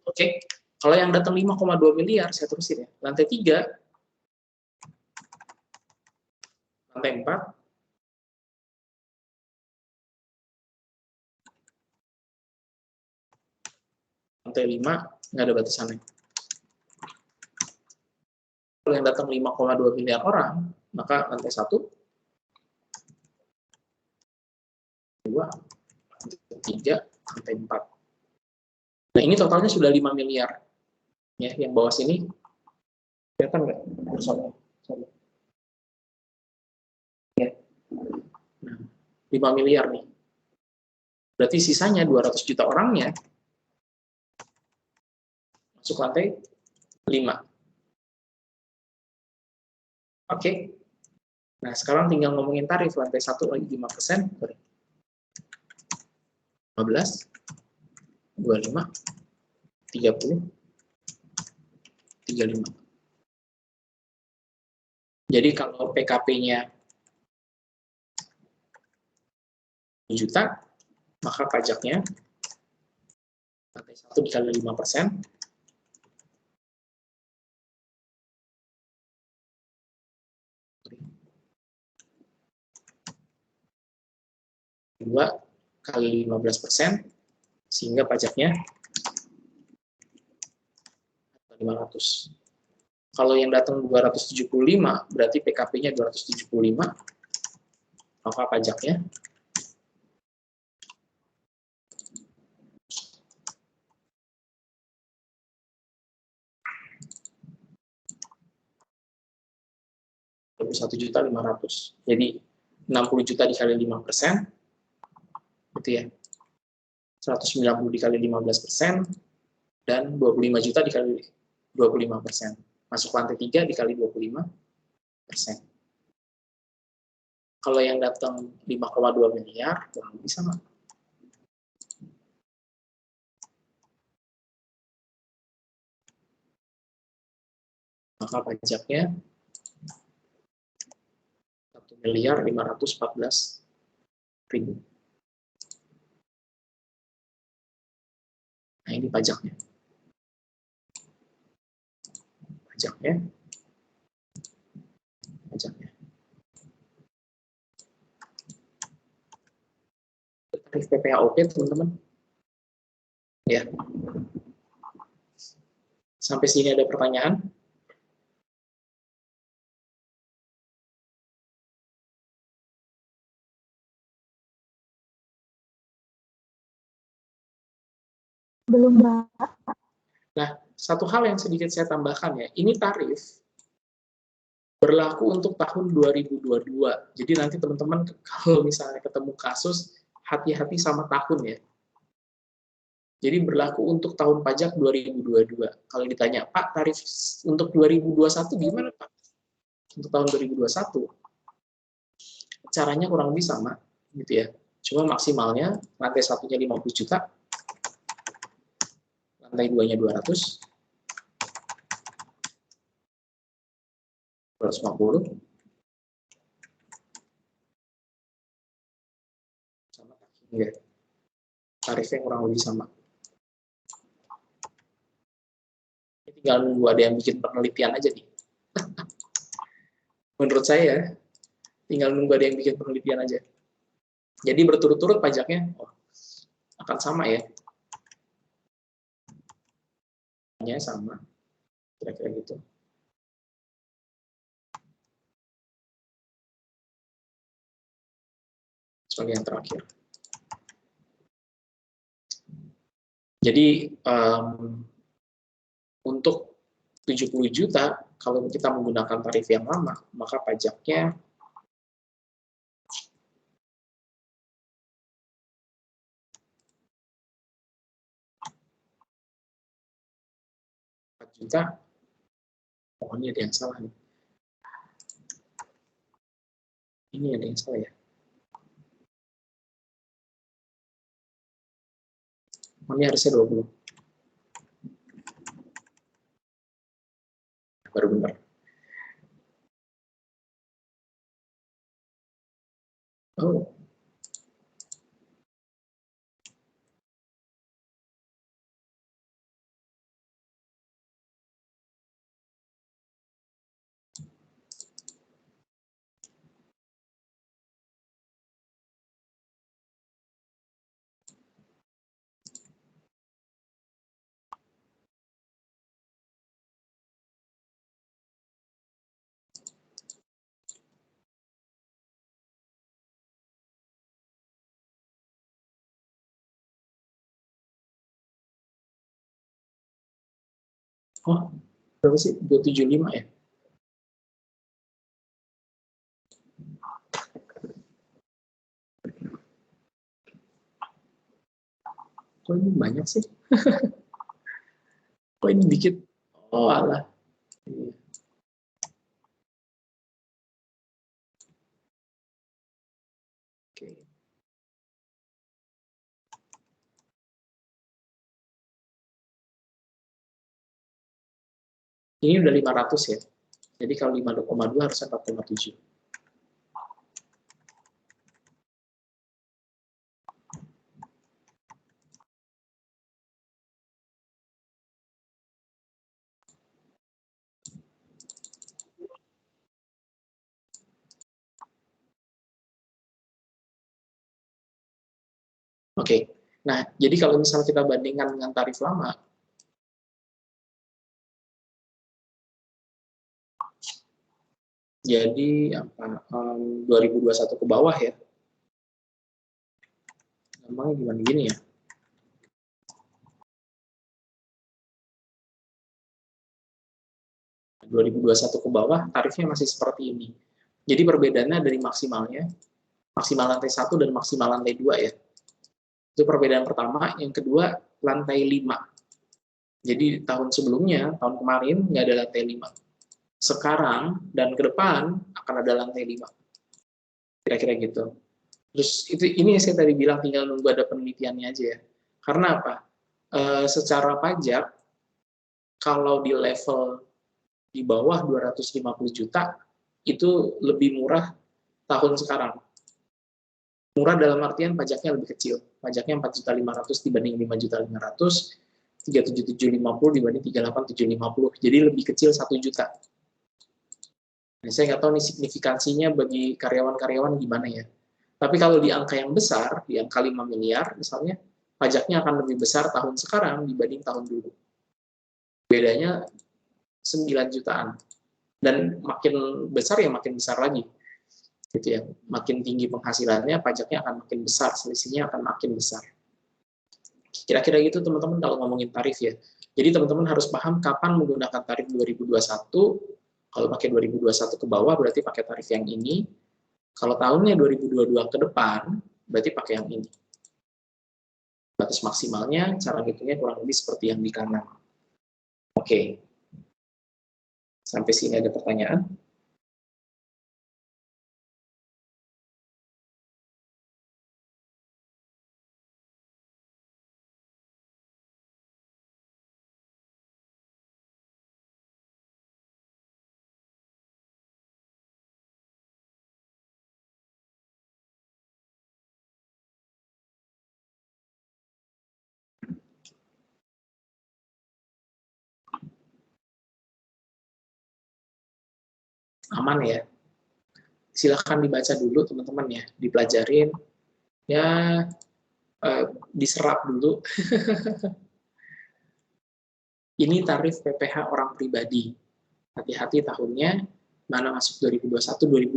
Oke, kalau yang datang 5,2 miliar, saya terusin ya. Lantai 3, lantai 4, lantai 5, nggak ada batasannya. Kalau yang datang 5,2 miliar orang, maka lantai 1, 2, lantai 3, lantai 4. Nah, ini totalnya sudah 5 miliar. Ya, yang bawah sini, kelihatan nggak? Ya. Nah, 5 miliar nih. Berarti sisanya 200 juta orangnya masuk lantai 5. Oke. Nah, sekarang tinggal ngomongin tarif. Lantai 1 lagi 5%. 15, 25, 30, 35. Jadi kalau PKP-nya juta, maka pajaknya lantai 1 dikali 5%, 2 kali 15%, Sehingga pajaknya 500. Kalau yang datang 275, berarti PKP-nya 275, maka pajaknya 1.500.000. Jadi 60 juta dikali 5%, gitu ya. 190 dikali 15%, dan 25 juta dikali 25%. Masuk lantai 3 dikali 25%. Kalau yang datang 5,2 miliar, kurang lebih sama. Maka pajaknya 1.514.000. Nah, ini pajaknya. Pajaknya. Tarif PPAOP, teman-teman. Ya. Sampai sini ada pertanyaan? Belum, Pak. Nah, satu hal yang sedikit saya tambahkan ya, ini tarif berlaku untuk tahun 2022. Jadi nanti teman-teman kalau misalnya ketemu kasus, hati-hati sama tahun ya. Jadi berlaku untuk tahun pajak 2022. Kalau ditanya, Pak, tarif untuk 2021 gimana, Pak? Untuk tahun 2021, caranya kurang lebih sama, gitu ya. Cuma maksimalnya, lantai satunya 50 juta, lantai 2-nya 200, 250, sama ya. Tarifnya kurang lebih sama. Tinggal nunggu ada yang bikin penelitian aja nih. Menurut saya, tinggal nunggu ada yang bikin penelitian aja. Jadi berturut-turut pajaknya akan sama ya. Sama, kira-kira gitu. Sebagai yang terakhir. Jadi untuk 70 juta, kalau kita menggunakan tarif yang lama, maka pajaknya juta. Oh, ini ada yang salah nih. Ini ada yang salah ya. Oh, ini harusnya 20. Baru benar. Oh. Oh, berapa sih? 275 ya? Kok ini banyak sih? Kok ini dikit? Oh, alah. Oke. Ini udah 500 ya. Jadi kalau 5,2 harusnya 4,7. Oke. Nah, jadi kalau misalnya kita bandingkan dengan tarif lama, jadi 2021 ke bawah ya. Gampangnya gimana gini ya. Nah, 2021 ke bawah tarifnya masih seperti ini. Jadi perbedaannya dari maksimalnya, maksimal lantai 1 dan maksimal lantai 2 ya. Itu perbedaan pertama. Yang kedua, lantai 5. Jadi tahun sebelumnya, tahun kemarin nggak ada lantai 5. Sekarang dan ke depan akan ada lantai 5. Kira-kira gitu. Terus ini yang saya tadi bilang, tinggal nunggu ada penelitiannya aja ya. Karena apa? Secara pajak, kalau di level di bawah 250 juta, itu lebih murah tahun sekarang. Murah dalam artian pajaknya lebih kecil. Pajaknya 4.500.000 dibanding 5.500.000, 37.750 dibanding 38.750. Jadi lebih kecil 1 juta. Nah, saya nggak tahu nih signifikansinya bagi karyawan-karyawan gimana ya. Tapi kalau di angka yang besar, di angka 5 miliar misalnya, pajaknya akan lebih besar tahun sekarang dibanding tahun dulu. Bedanya 9 jutaan. Dan makin besar ya makin besar lagi. Gitu ya. Makin tinggi penghasilannya, pajaknya akan makin besar, selisihnya akan makin besar. Kira-kira gitu teman-teman kalau ngomongin tarif ya. Jadi teman-teman harus paham kapan menggunakan tarif 2021. Kalau pakai 2021 ke bawah berarti pakai tarif yang ini. Kalau tahunnya 2022 ke depan berarti pakai yang ini. Batas maksimalnya, cara hitungnya kurang lebih seperti yang di kanan. Oke. Sampai sini ada pertanyaan? Aman ya? Silahkan dibaca dulu teman-teman ya, dipelajarin, ya diserap dulu. Ini tarif PPh orang pribadi. Hati-hati tahunnya, mana masuk 2021,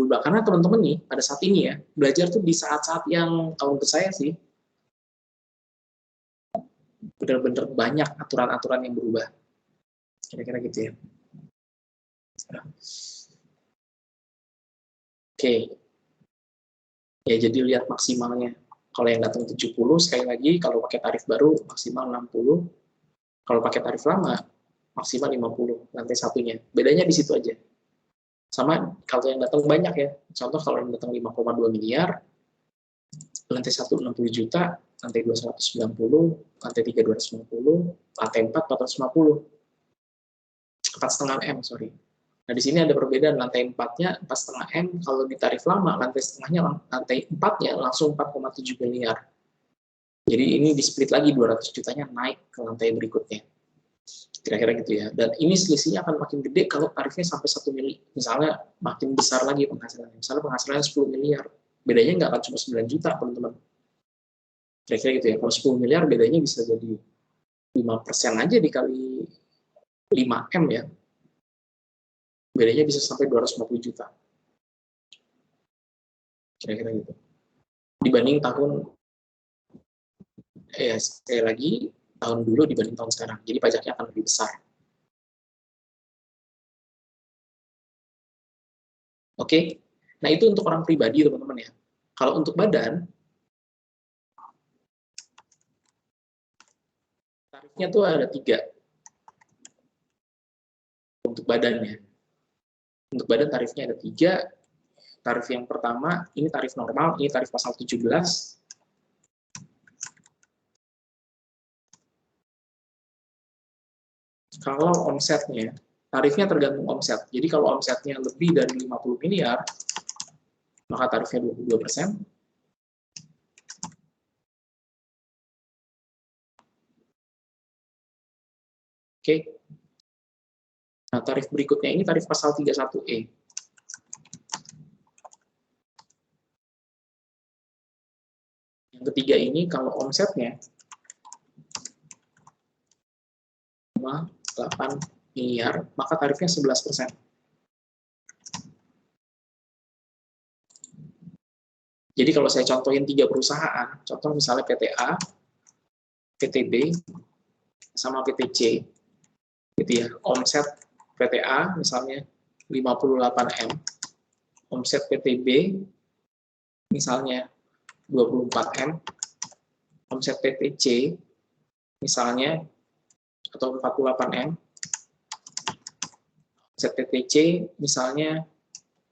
2022. Karena teman-teman nih, pada saat ini ya, belajar tuh di saat-saat yang, kalau menurut saya sih, benar-benar banyak aturan-aturan yang berubah. Kira-kira gitu ya. Oke. Ya, jadi lihat maksimalnya. Kalau yang datang 70, sekali lagi, kalau pakai tarif baru, maksimal 60. Kalau pakai tarif lama, maksimal 50, lantai satunya. Bedanya di situ aja. Sama kalau yang datang banyak ya. Contoh kalau yang datang 5,2 miliar, lantai 1 60 juta, lantai 2 190, lantai 3 250, lantai 4 450. 4,5 M, sorry. Nah, di sini ada perbedaan, lantai 4-nya 4,5 M, kalau di tarif lama, lantai setengahnya, lantai 4-nya langsung 4,7 miliar. Jadi ini di-split lagi, 200 jutanya naik ke lantai berikutnya. Kira-kira gitu ya. Dan ini selisihnya akan makin gede kalau tarifnya sampai 1 miliar. Misalnya makin besar lagi penghasilannya. Misalnya penghasilannya 10 miliar. Bedanya nggak akan cuma 9 juta, teman-teman. Kira-kira gitu ya. Kalau 10 miliar bedanya bisa jadi 5% aja dikali 5M ya. Bedanya bisa sampai 250 juta. Kira-kira gitu. Dibanding tahun, sekali lagi, tahun dulu dibanding tahun sekarang. Jadi pajaknya akan lebih besar. Oke? Nah, itu untuk orang pribadi, teman-teman ya. Kalau untuk badan, tarifnya tuh ada 3. Untuk badannya. Untuk badan tarifnya ada 3. Tarif yang pertama, ini tarif normal, ini tarif pasal 17. Kalau omsetnya, tarifnya tergantung omset. Jadi kalau omsetnya lebih dari 50 miliar, maka tarifnya 22%. Oke. Nah, tarif berikutnya ini tarif pasal 31E. Yang ketiga ini kalau omsetnya 8 miliar, maka tarifnya 11%. Jadi kalau saya contohin 3 perusahaan, contoh misalnya PTA, PTB, sama PTC, gitu ya. Omset PTA misalnya 58M, omset PTB misalnya 24M, omset PTC misalnya atau 48M, omset PTC misalnya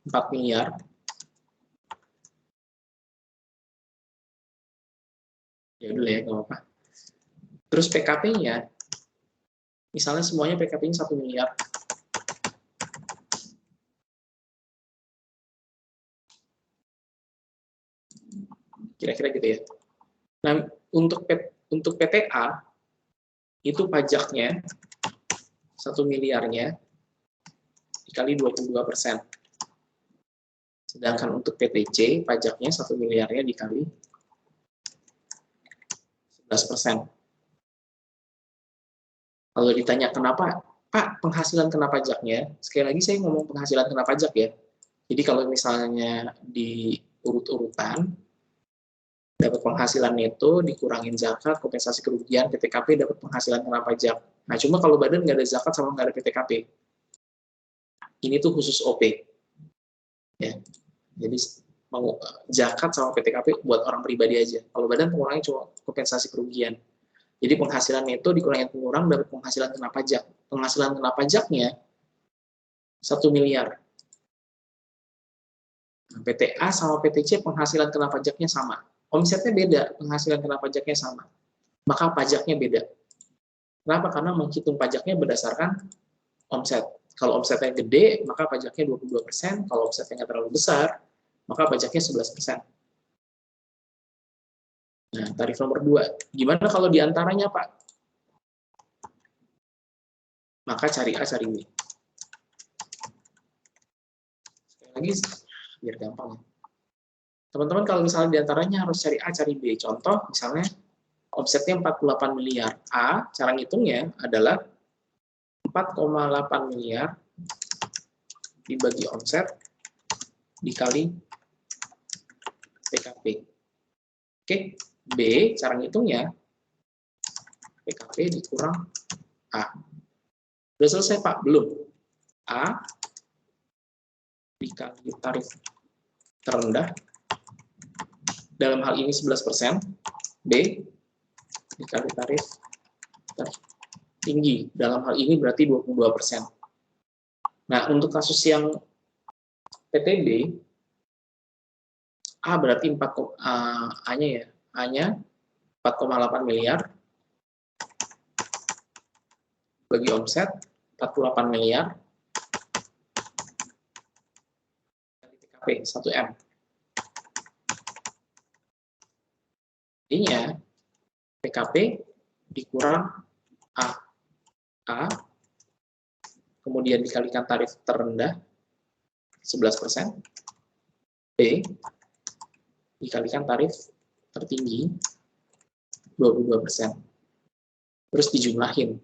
4 miliar. Ya udah ya, nggak apa-apa. Terus PKP-nya, misalnya semuanya PKP-nya 1 miliar. Kira-kira gitu ya. Nah, untuk PTA, itu pajaknya 1 miliarnya dikali 22%. Sedangkan untuk PTC, pajaknya 1 miliarnya dikali 11%. Kalau ditanya kenapa, Pak, penghasilan kena pajaknya, sekali lagi saya ngomong penghasilan kena pajak ya. Jadi kalau misalnya di urut-urutan, dapat penghasilan neto, dikurangin zakat, kompensasi kerugian, PTKP dapat penghasilan kena pajak. Nah, cuma kalau badan nggak ada zakat sama nggak ada PTKP. Ini tuh khusus OP. Ya. Jadi zakat sama PTKP buat orang pribadi aja. Kalau badan pengurangnya cuma kompensasi kerugian. Jadi penghasilan neto dikurangi pengurang dapat penghasilan kena pajak. Penghasilan kena pajaknya 1 miliar. Nah, PTA sama PTC penghasilan kena pajaknya sama. Omsetnya beda, penghasilan kena pajaknya sama. Maka pajaknya beda. Kenapa? Karena menghitung pajaknya berdasarkan omset. Kalau omsetnya gede, maka pajaknya 22%. Kalau omsetnya nggak terlalu besar, maka pajaknya 11%. Nah, tarif nomor 2. Gimana kalau diantaranya, Pak? Maka cari A, cari B. Sekali lagi, biar gampang. Teman-teman kalau misalnya diantaranya harus cari A, cari B. Contoh, misalnya omsetnya 48 miliar. A, cara ngitungnya adalah 4,8 miliar dibagi omset dikali PKP. Oke, B, cara ngitungnya PKP dikurang A. Udah selesai, Pak? Belum. A dikali tarif terendah, dalam hal ini 11%, B dikali tarif tinggi, dalam hal ini berarti 22%. Nah, untuk kasus yang PTB, A berarti 4, A-nya ya, A-nya 4,8 miliar, bagi omset 48 miliar, PKP 1M. Artinya, PKP dikurang A. A, kemudian dikalikan tarif terendah, 11%, B, dikalikan tarif tertinggi, 22%. Terus dijumlahin,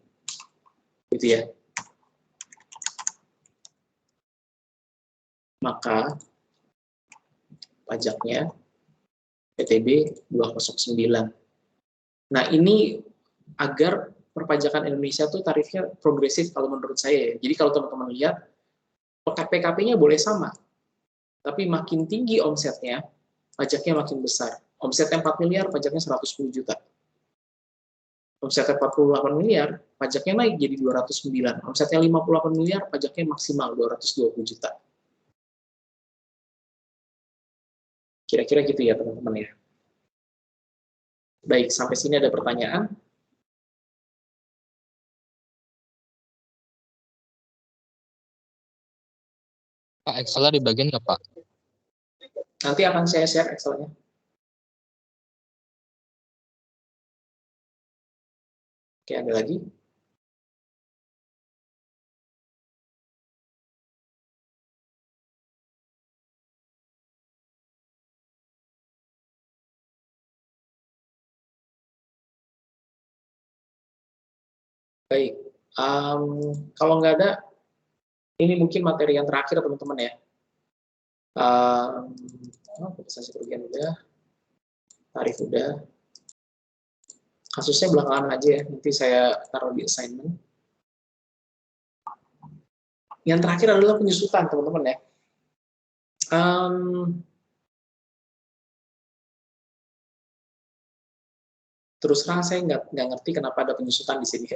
gitu ya. Maka pajaknya PTB 209. Nah, ini agar perpajakan Indonesia tuh tarifnya progresif kalau menurut saya. Jadi kalau teman-teman lihat, PKP-nya boleh sama, tapi makin tinggi omsetnya, pajaknya makin besar. Omsetnya 4 miliar, pajaknya 110 juta. Omsetnya 48 miliar, pajaknya naik jadi 209. Omsetnya 58 miliar, pajaknya maksimal 220 juta. Kira-kira gitu ya teman-teman ya. Baik, sampai sini ada pertanyaan? Pak, Excel-nya dibagiin nggak, Pak? Nanti akan saya share Excel-nya. Oke, ada lagi? Baik. Kalau nggak ada, ini mungkin materi yang terakhir teman-teman ya. Kompensasi kerugian udah, tarif udah. Kasusnya belakangan aja ya, nanti saya taruh di assignment. Yang terakhir adalah penyusutan teman-teman ya. Terus terang saya nggak ngerti kenapa ada penyusutan di sini.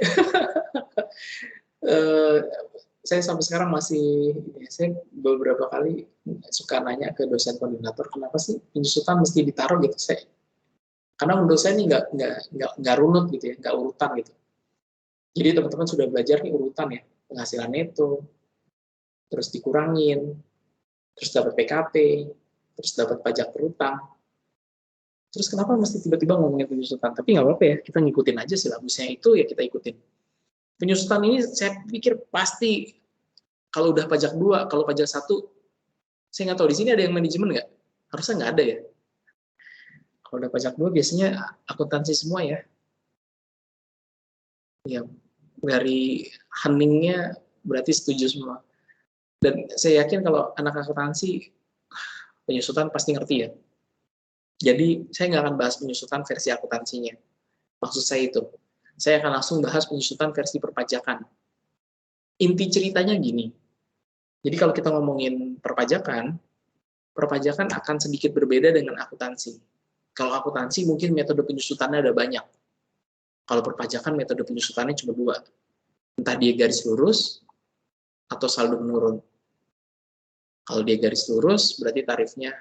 Saya sampai sekarang masih, saya beberapa kali suka nanya ke dosen koordinator, kenapa sih penyusutan mesti ditaruh gitu. Karena menurut saya ini nggak runut gitu ya, nggak urutan gitu. Jadi teman-teman sudah belajar nih urutan ya, penghasilan neto, terus dikurangin, terus dapat PKP, terus dapat pajak berutang. Terus kenapa mesti tiba-tiba ngomongin penyusutan? Tapi nggak apa-apa ya, kita ngikutin aja silabusnya itu ya kita ikutin. Penyusutan ini saya pikir pasti kalau udah pajak 2, kalau pajak 1, saya nggak tahu di sini ada yang manajemen nggak? Harusnya nggak ada ya. Kalau udah pajak 2 biasanya akuntansi semua ya. Ya, dari heningnya berarti setuju semua. Dan saya yakin kalau anak akuntansi penyusutan pasti ngerti ya. Jadi saya nggak akan bahas penyusutan versi akuntansinya. Maksud saya itu. Saya akan langsung bahas penyusutan versi perpajakan. Inti ceritanya gini. Jadi kalau kita ngomongin perpajakan akan sedikit berbeda dengan akuntansi. Kalau akuntansi mungkin metode penyusutannya ada banyak. Kalau perpajakan metode penyusutannya cuma 2. Entah dia garis lurus atau saldo menurun. Kalau dia garis lurus berarti tarifnya,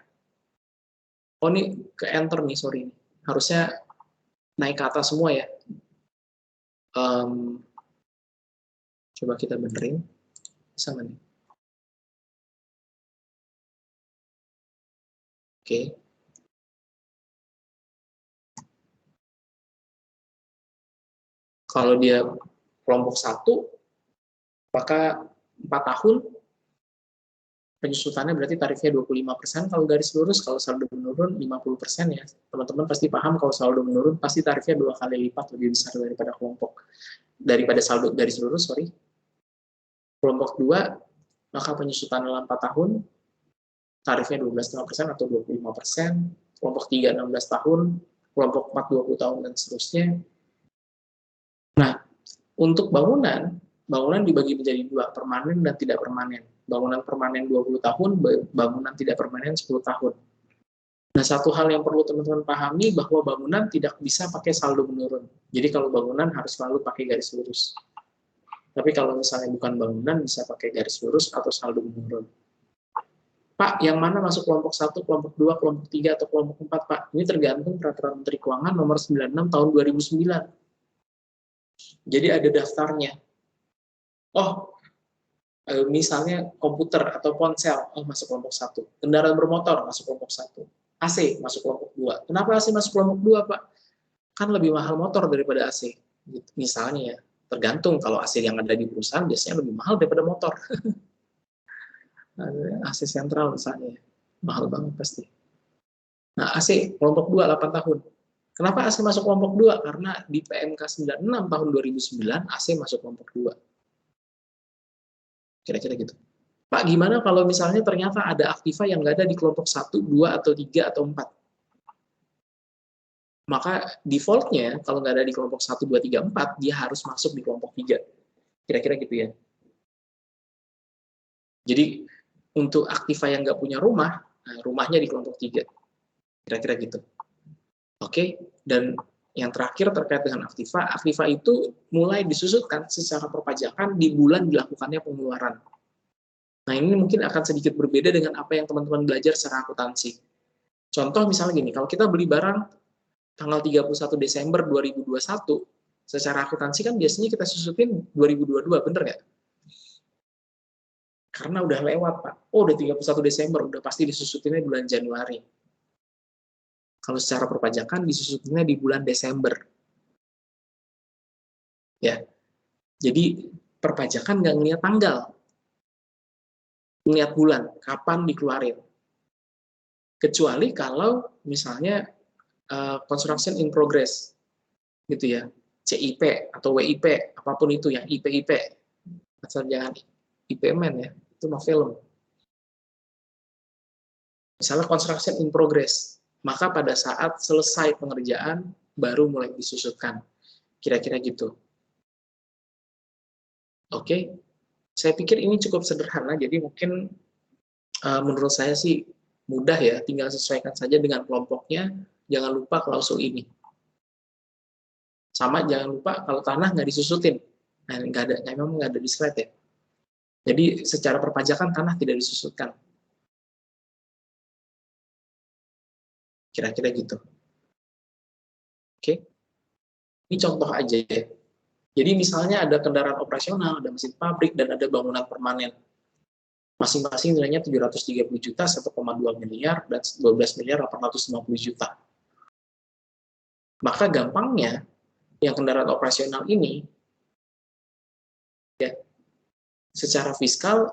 oh ini ke enter nih, sorry. Harusnya naik ke atas semua ya. Coba kita benerin. Bisa nggak nih? Oke. Kalau dia kelompok 1, maka 4 tahun, penyusutannya berarti tarifnya 25%, kalau garis lurus, kalau saldo menurun 50% ya. Teman-teman pasti paham kalau saldo menurun, pasti tarifnya 2 kali lipat lebih besar daripada saldo garis lurus, sorry. Kelompok 2, maka penyusutan dalam 4 tahun, tarifnya 12,5% atau 25%, kelompok 3 16 tahun, kelompok 4 20 tahun, dan seterusnya. Nah, untuk bangunan dibagi menjadi 2, permanen dan tidak permanen. Bangunan permanen 20 tahun, bangunan tidak permanen 10 tahun. Nah, satu hal yang perlu teman-teman pahami bahwa bangunan tidak bisa pakai saldo menurun. Jadi kalau bangunan harus selalu pakai garis lurus. Tapi kalau misalnya bukan bangunan, bisa pakai garis lurus atau saldo menurun. Pak, yang mana masuk kelompok 1, kelompok 2, kelompok 3, atau kelompok 4, Pak? Ini tergantung Peraturan Menteri Keuangan nomor 96 tahun 2009. Jadi ada daftarnya. Oh, misalnya komputer atau ponsel, masuk kelompok 1. Kendaraan bermotor masuk kelompok 1. AC masuk kelompok 2. Kenapa AC masuk kelompok 2, Pak? Kan lebih mahal motor daripada AC. Misalnya ya, tergantung kalau AC yang ada di perusahaan biasanya lebih mahal daripada motor. AC sentral misalnya, mahal banget pasti. Nah, AC kelompok 2 8 tahun. Kenapa AC masuk kelompok 2? Karena di PMK 96 tahun 2009 AC masuk kelompok 2. Kira-kira gitu. Pak, gimana kalau misalnya ternyata ada aktiva yang nggak ada di kelompok 1, 2, atau 3, atau 4? Maka defaultnya, kalau nggak ada di kelompok 1, 2, 3, 4, dia harus masuk di kelompok 3. Kira-kira gitu ya. Jadi, untuk aktiva yang nggak punya rumah, rumahnya di kelompok 3. Kira-kira gitu. Oke, dan yang terakhir terkait dengan aktiva itu mulai disusutkan secara perpajakan di bulan dilakukannya pengeluaran. Nah, ini mungkin akan sedikit berbeda dengan apa yang teman-teman belajar secara akuntansi. Contoh misalnya gini, kalau kita beli barang tanggal 31 Desember 2021, secara akuntansi kan biasanya kita susutin 2022, bener nggak? Karena udah lewat, Pak. Oh, udah 31 Desember, udah pasti disusutinnya bulan Januari. Kalau secara perpajakan disusutinnya di bulan Desember. Ya. Jadi perpajakan nggak ngeliat tanggal. Ngeliat bulan, kapan dikeluarin. Kecuali kalau misalnya construction in progress. Gitu ya. CIP atau WIP, apapun itu yang IP, asal jangan IPMN ya, itu mah film. Misalnya construction in progress, maka pada saat selesai pengerjaan baru mulai disusutkan. Kira-kira gitu. Oke, saya pikir ini cukup sederhana, jadi mungkin menurut saya sih mudah ya, tinggal sesuaikan saja dengan kelompoknya, jangan lupa klausul ini. Sama jangan lupa kalau tanah nggak disusutin, nah nggak ada, memang nggak ada di slide ya. Jadi secara perpajakan tanah tidak disusutkan. Kira-kira gitu. Oke, ini contoh aja ya. Jadi misalnya ada kendaraan operasional, ada mesin pabrik, dan ada bangunan permanen. Masing-masing nilainya 730 juta, 1,2 miliar, dan 12 miliar 850 juta. Maka gampangnya, yang kendaraan operasional ini, ya, secara fiskal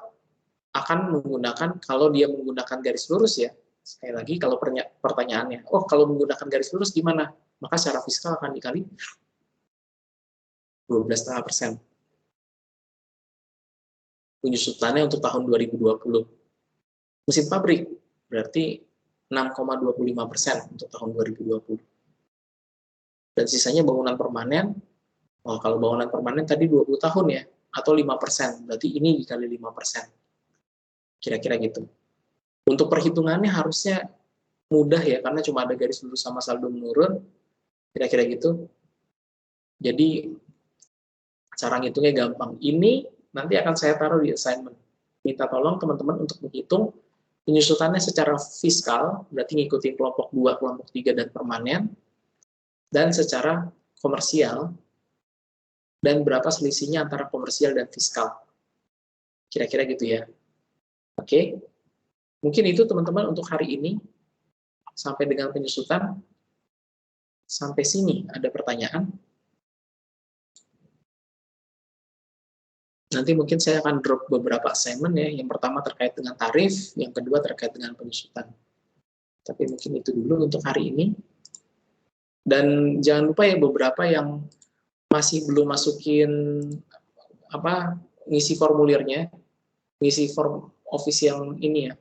akan menggunakan, kalau dia menggunakan garis lurus ya, sekali lagi kalau pertanyaannya, oh kalau menggunakan garis lurus gimana? Maka secara fiskal akan dikali 12,5%. Penyusutannya untuk tahun 2020. Mesin pabrik berarti 6,25% untuk tahun 2020. Dan sisanya bangunan permanen, oh kalau bangunan permanen tadi 20 tahun ya, atau 5%, berarti ini dikali 5%. Kira-kira gitu. Untuk perhitungannya harusnya mudah ya, karena cuma ada garis lurus sama saldo menurun, kira-kira gitu. Jadi, cara ngitungnya gampang. Ini nanti akan saya taruh di assignment. Minta tolong teman-teman untuk menghitung penyusutannya secara fiskal, berarti ngikutin kelompok 2, kelompok 3, dan permanen, dan secara komersial, dan berapa selisihnya antara komersial dan fiskal. Kira-kira gitu ya. Oke, mungkin itu teman-teman untuk hari ini. Sampai dengan penyusutan. Sampai sini ada pertanyaan. Nanti mungkin saya akan drop beberapa assignment ya. Yang pertama terkait dengan tarif, yang kedua terkait dengan penyusutan. Tapi mungkin itu dulu untuk hari ini. Dan jangan lupa ya beberapa yang masih belum masukin ngisi formulirnya, ngisi form office yang ini ya.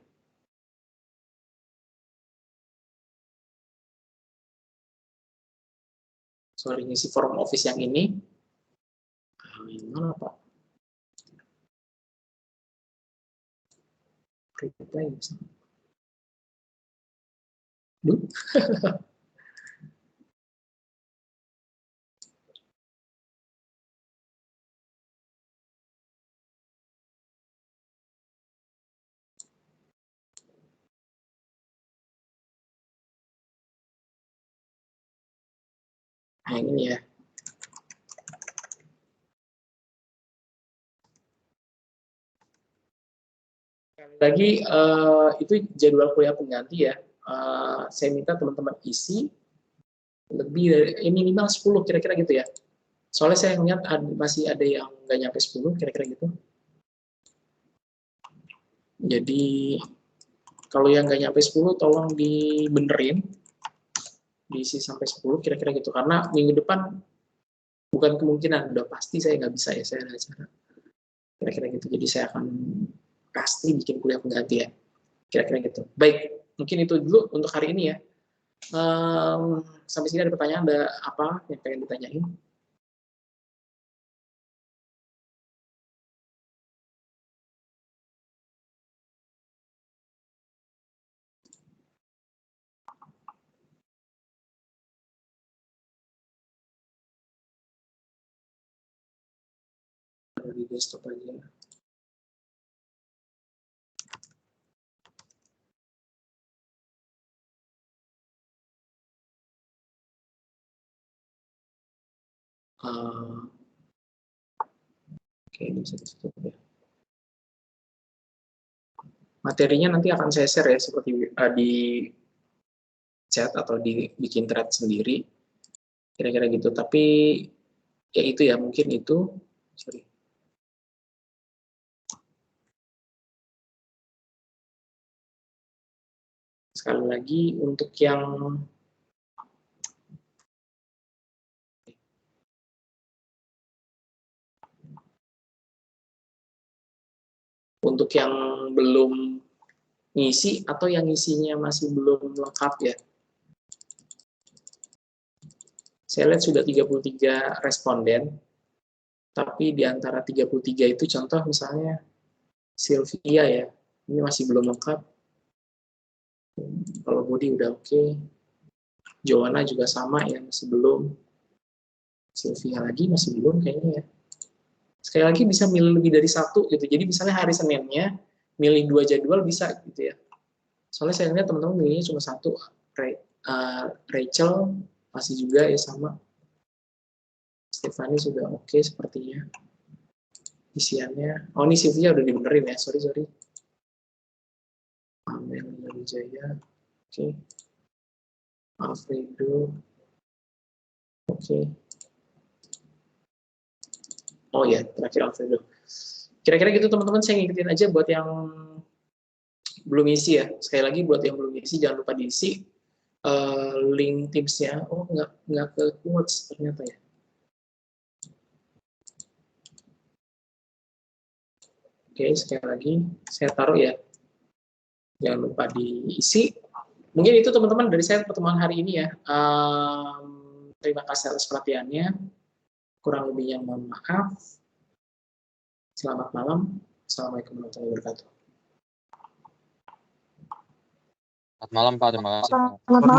Sorry, ngisi form office yang ini. Yang mana Pak? Reply misalnya. Duh. Nah, ini ya. Lagi itu jadwal kuliah pengganti ya. Saya minta teman-teman isi lebih dari minimal 10 kira-kira gitu ya. Soalnya saya melihat masih ada yang nggak nyampe 10 kira-kira gitu. Jadi kalau yang nggak nyampe 10 tolong dibenerin, diisi sampai 10 kira-kira gitu. Karena minggu depan bukan kemungkinan, udah pasti saya nggak bisa ya, saya ada acara. Kira-kira gitu. Jadi saya akan pasti bikin kuliah pengganti ya. Kira-kira gitu. Baik, mungkin itu dulu untuk hari ini ya. Sampai sini ada pertanyaan, ada apa yang pengen ditanyain? Di desktop aja. Oke, ini bisa ditutup ya. Materinya nanti akan saya share ya, seperti di chat atau dibikin thread sendiri. Kira-kira gitu. Tapi ya itu ya, mungkin itu. Sorry. Sekali lagi untuk yang Untuk yang belum ngisi atau yang ngisinya masih belum lengkap ya. Saya lihat sudah 33 responden, tapi di antara 33 itu contoh misalnya Sylvia ya, ini masih belum lengkap. Kalau body udah oke. Joanna juga sama ya, masih belum. Sylvia lagi masih belum kayaknya ya. Sekali lagi bisa milih lebih dari satu gitu. Jadi misalnya hari Seninnya milih 2 jadwal bisa gitu ya. Soalnya saya lihat teman-teman milihnya cuma satu. Rachel masih juga ya sama. Stephanie sudah oke sepertinya. Isiannya. Oh ini Sylvia udah dibenerin ya. Sorry. Amelia Wijaya. Oke. Alfredo. Oke. Oh ya, terakhir Alfredo. Kira-kira gitu teman-teman, saya ngikutin aja buat yang belum isi ya. Sekali lagi buat yang belum isi jangan lupa diisi link tipsnya. Oh nggak ke quotes ternyata ya. Oke, sekali lagi saya taruh ya. Jangan lupa diisi. Mungkin itu teman-teman dari saya pertemuan hari ini ya. Terima kasih atas perhatiannya. Kurang lebihnya mohon maaf. Selamat malam. Assalamualaikum warahmatullahi wabarakatuh. Selamat malam Pak, terima kasih Pak. Selamat malam.